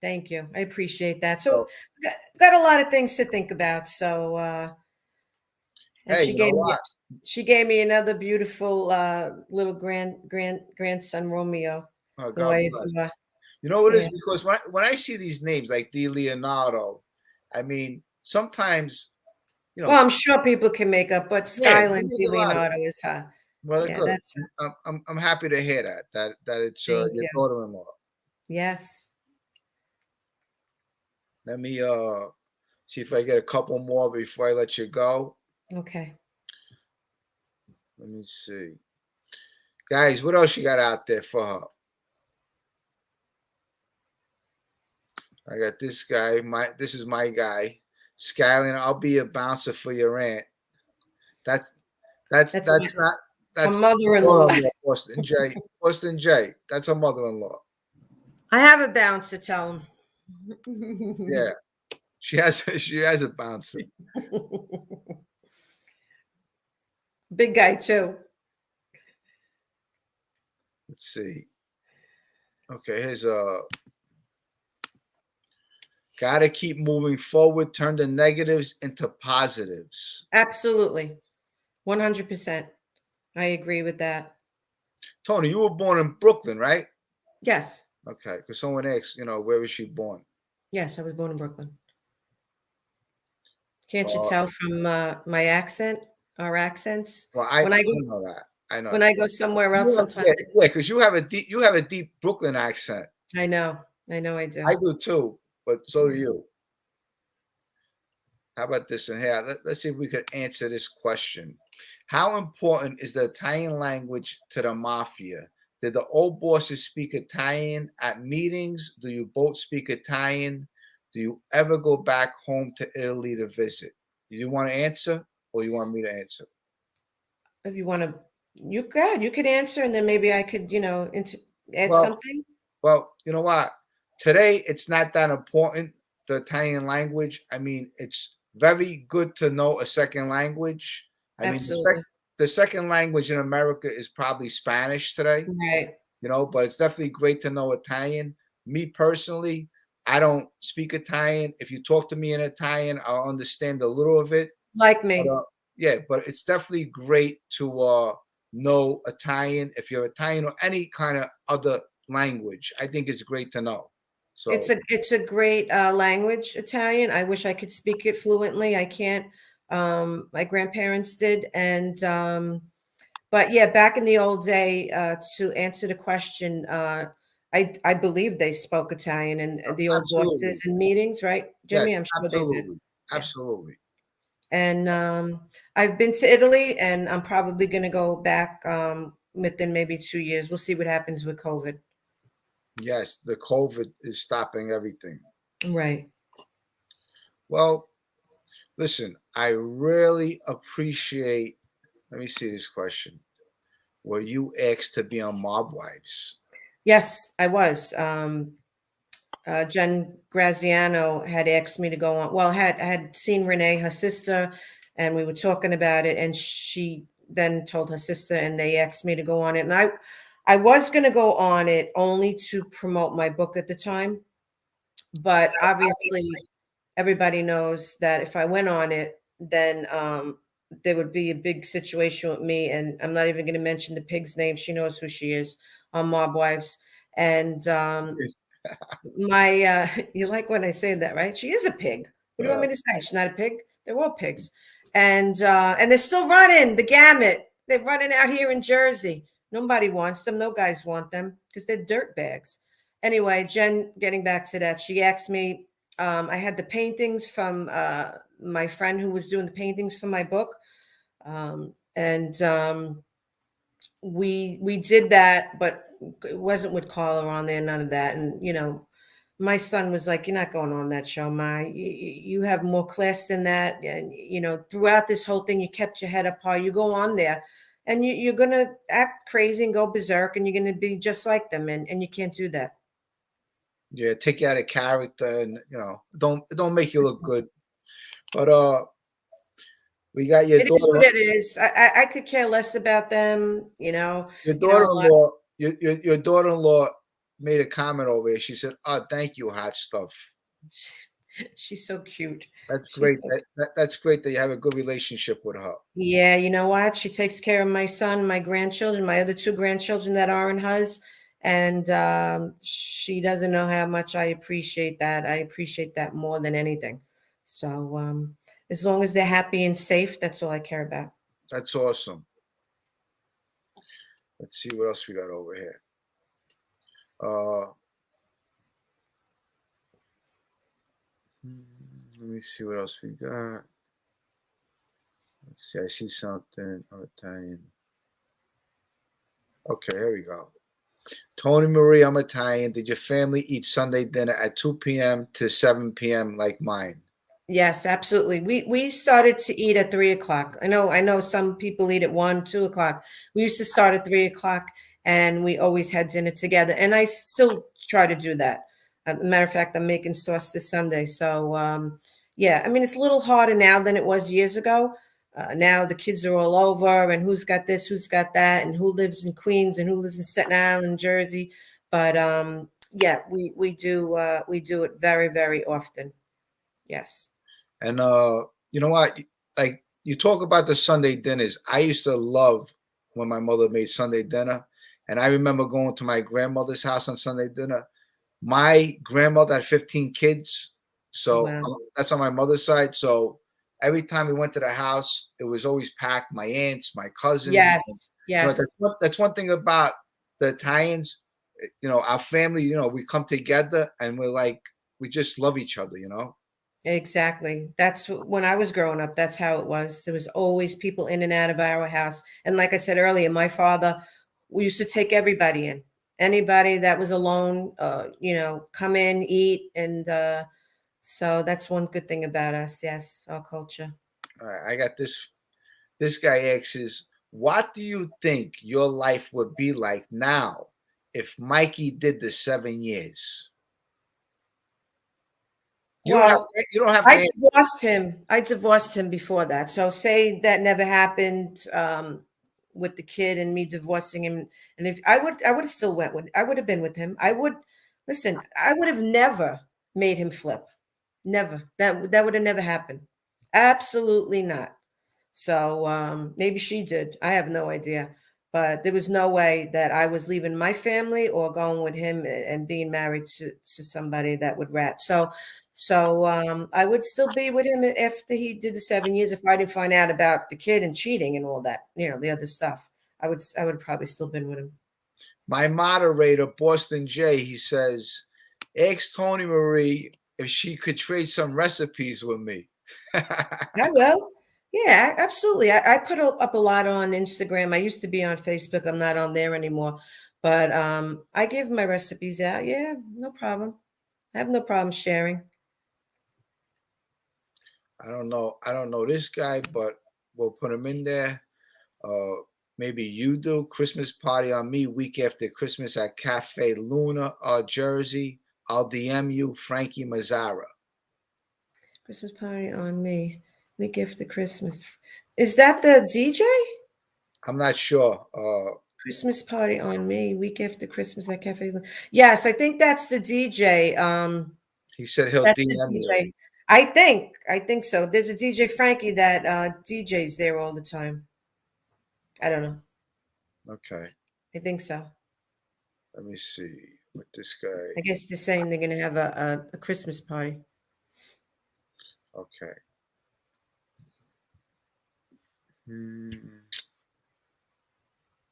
thank you. I appreciate that. So got a lot of things to think about. So and Hey, you know what? she gave me another beautiful little grandson, Romeo, Oh, who God I bless. adore. You know what it is? Yeah. Because when I see these names like DiLeonardo, I mean, sometimes, Well, I'm sure people can make up, but yeah, Skyland Leonardo is her. well, Yeah, good. that's her. I'm happy to hear that it's your Thank you. daughter-in-law. Yes. Let me see if I get a couple more before I let you go. Okay. Let me see. Guys, what else you got out there for her? I got this guy. This is my guy. Skyline, I'll be a bouncer for your aunt. That's not a mother-in-law. Boston J. Boston J. That's her mother-in-law. I have a bouncer, tell him. Yeah. She has a bouncer. Big guy too. Let's see. Okay, here's gotta keep moving forward, turn the negatives into positives. Absolutely. 100%. I agree with that. Toni, you were born in Brooklyn, right? Yes. Okay, because someone asked, where was she born? Yes, I was born in Brooklyn. Can't you tell from my accent, our accents? Well, I know that. I know. When I go somewhere else, sometimes. Yeah, because you have a deep Brooklyn accent. I know I do. I do too, but so do you. How about this in here? Let's see if we could answer this question. How important is the Italian language to the Mafia? Did the old bosses speak Italian at meetings? Do you both speak Italian? Do you ever go back home to Italy to visit? Do you want to answer, or you want me to answer? If you want to, you could answer, and then maybe I could, add something. Well, you know what? Today, it's not that important, the Italian language. I mean, it's very good to know a second language. I Absolutely. mean, the second language in America is probably Spanish today. Right. But it's definitely great to know Italian. Me personally, I don't speak Italian. If you talk to me in Italian, I'll understand a little of it. Like me. But, but it's definitely great to know Italian. If you're Italian or any kind of other language, I think it's great to know. So it's a great language, Italian. I wish I could speak it fluently. I can't. My grandparents did, and but yeah, back in the old day, to answer the question, I believe they spoke Italian and the old bosses in meetings, right, Jimmy? Yes, I'm sure absolutely. they did. Absolutely. And I've been to Italy, and I'm probably going to go back within maybe 2 years. We'll see what happens with COVID. Yes, the COVID is stopping everything. Right. Well, listen, I really appreciate. Let me see this question. Were you asked to be on Mob Wives? Yes, I was. Jen Graziano had asked me to go on. Well, I had seen Renee, her sister, and we were talking about it, and she then told her sister, and they asked me to go on it. And I was going to go on it only to promote my book at the time, but obviously everybody knows that if I went on it, then there would be a big situation with me, and I'm not even going to mention the pig's name. She knows who she is on Mob Wives, and my you like when I say that, right? She is a pig. What do you want me to say? She's not a pig. They're all pigs. And they're still running the gamut. They're running out here in Jersey. Nobody wants them. No guys want them because they're dirt bags. Anyway, Jen, getting back to that, she asked me, I had the paintings from my friend who was doing the paintings for my book. And we did that, but it wasn't with Carla on there, none of that. And my son was like, "You're not going on that show, Ma. You have more class than that." And throughout this whole thing, you kept your head up high. You go on there, and you're gonna act crazy and go berserk, and you're gonna be just like them, and you can't do that. Yeah, take you out of character, and don't make you look good. But we got your It is what daughter. it is. I could care less about them. Your daughter-in-law. Your daughter-in-law made a comment over here. She said, "Oh, thank you, hot stuff." She's so cute. That's She's great. so That's great that you have a good relationship with her. Yeah, you know what? She takes care of my son, my grandchildren, my other two grandchildren that are in hers, and she doesn't know how much I appreciate that. I appreciate that more than anything. So as long as they're happy and safe, that's all I care about. That's awesome. Let's see what else we got over here. Let me see what else we got. Let's see. I see something. I'm Italian. Okay, here we go. Toni Marie, I'm Italian. Did your family eat Sunday dinner at 2 p.m. to 7 p.m. like mine? Yes, absolutely. We started to eat at 3 o'clock. I know some people eat at 1, 2 o'clock. We used to start at 3 o'clock, and we always had dinner together. And I still try to do that. Matter of fact, I'm making sauce this Sunday. So yeah, I mean it's a little harder now than it was years ago. Now the kids are all over, and who's got this, who's got that, and who lives in Queens and who lives in Staten Island, Jersey. But yeah, we do it very, very often. Yes. And you know what? Like you talk about the Sunday dinners. I used to love when my mother made Sunday dinner. And I remember going to my grandmother's house on Sunday dinner. My grandmother had 15 kids. So Wow. that's on my mother's side. So every time we went to the house, it was always packed. My aunts, my cousins. Yes. You know, Yes. that's one thing about the Italians. Our family, we come together and we just love each other, Exactly. That's when I was growing up. That's how it was. There was always people in and out of our house. And like I said earlier, my father, we used to take everybody in. Anybody that was alone, come in, eat, and so that's one good thing about us. Yes, our culture. All right, I got this. This guy asks, what do you think your life would be like now if Mikey did the 7 years? You Well, don't have I to. divorced him. I divorced him before that. So say that never happened with the kid and me divorcing him. And if I would have still I would have been with him. I would listen. I would have never made him flip. Never. That would have never happened. Absolutely not. So maybe she did. I have no idea. But there was no way that I was leaving my family or going with him and being married to somebody that would rat. So I would still be with him after he did the 7 years if I didn't find out about the kid and cheating and all that, the other stuff. I would probably still been with him. My moderator, Boston J, he says, ask Toni Marie if she could trade some recipes with me. I will. Yeah, absolutely. I put up a lot on Instagram. I used to be on Facebook. I'm not on there anymore. But I give my recipes out. Yeah, no problem. I have no problem sharing. I don't know this guy, but we'll put him in there. Uh, Maybe you do. Christmas party on me week after Christmas at Cafe Luna, Jersey. I'll DM you, Frankie Mazzara. Christmas party on me. Week after Christmas. Is that the DJ? I'm not sure. Christmas party on me. Week after Christmas at Cafe. Yes, I think that's the DJ. He said he'll That's the DM you. DJ. I think so. There's a DJ Frankie that DJs there all the time. I don't know. Okay. I think so. Let me see what this guy. I guess they're saying they're going to have a Christmas party. Okay.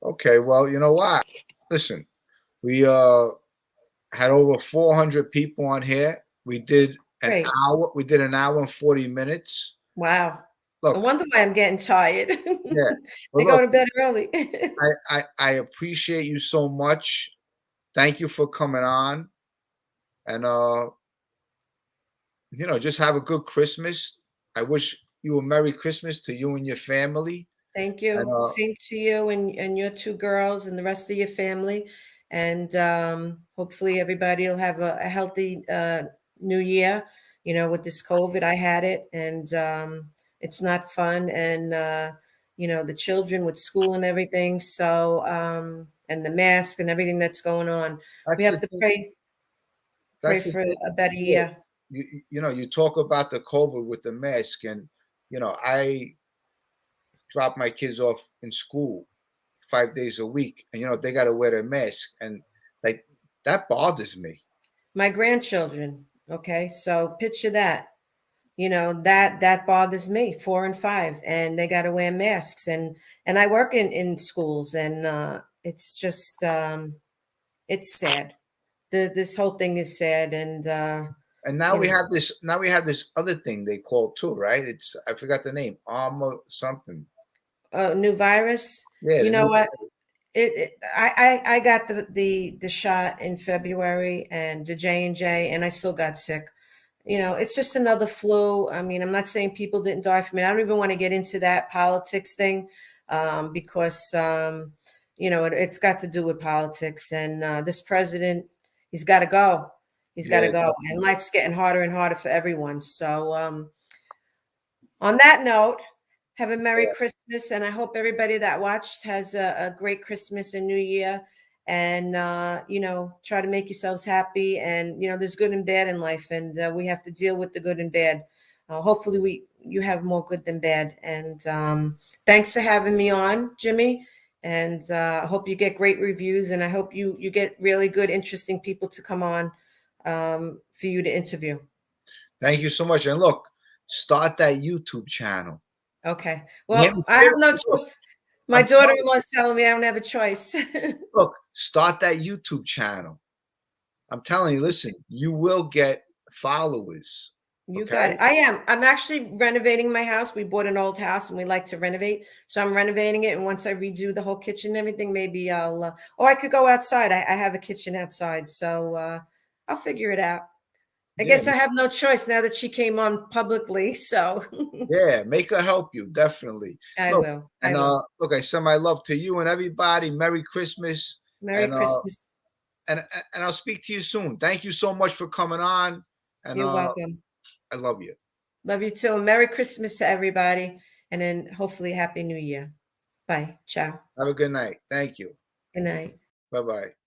Okay. Well, you know what? Listen, we had over 400 people on here. We did an Great. hour. We did an hour and 40 minutes. Wow. No Look, wonder why I'm getting tired. yeah. I Well, go look, to bed early. I appreciate you so much. Thank you for coming on. And you know, just have a good Christmas. I wish you a Merry Christmas to you and your family. Thank And you. Same to you and your two girls and the rest of your family. And hopefully everybody will have a healthy new year. You know, with this COVID, I had it, and it's not fun. And you know, the children with school and everything. So and the mask and everything that's going on. We that's the have to thing. pray That's the for thing. a better Yeah. year. You know, you talk about the COVID with the mask, and you know, I drop my kids off in school 5 days a week, and you know they got to wear their mask, and like that bothers me. My grandchildren. Okay, so picture that. You know, that bothers me, 4 and 5, and they got to wear masks. And I work in schools, and it's just it's sad. This whole thing is sad. And And now you we know, have this. Now we have this other thing they call too, right? It's I forgot the name. Armor something. new virus. Yeah, You the know new. what? I got the shot in February, and the J&J, and I still got sick. You know, it's just another flu. I mean, I'm not saying people didn't die from it. I don't even want to get into that politics thing, because you know, it's got to do with politics. And this president, he's got to go. He's got Yeah, to go, and life's getting harder and harder for everyone. So on that note, have a Merry yeah. Christmas, and I hope everybody that watched has a great Christmas and New Year. And you know, try to make yourselves happy. And you know, there's good and bad in life, and we have to deal with the good and bad. Hopefully, you have more good than bad. And thanks for having me on, Jimmy. And I hope you get great reviews, and I hope you get really good, interesting people to come on for you to interview. Thank you so much. And look, start that YouTube channel. Okay. You hear Well, me? I have no Seriously, look, choice. My I'm telling you, daughter-in-law is telling me I don't have a choice. look, start that YouTube channel. I'm telling you, listen, you will get followers. You Okay. got it. I am. I'm actually renovating my house. We bought an old house and we like to renovate. So I'm renovating it. And once I redo the whole kitchen and everything, maybe I'll, or I could go outside. I have a kitchen outside. So I'll figure it out. I Yeah, guess I have no choice now that she came on publicly. So yeah, make her help you, definitely. I Look, will. I and will. look, I send my love to you and everybody. Merry Christmas. Merry And Christmas. and and I'll speak to you soon. Thank you so much for coming on. And You're welcome. I love you. Love you too. Merry Christmas to everybody. And then hopefully Happy New Year. Bye. Ciao. Have a good night. Thank you. Good night. Bye-bye.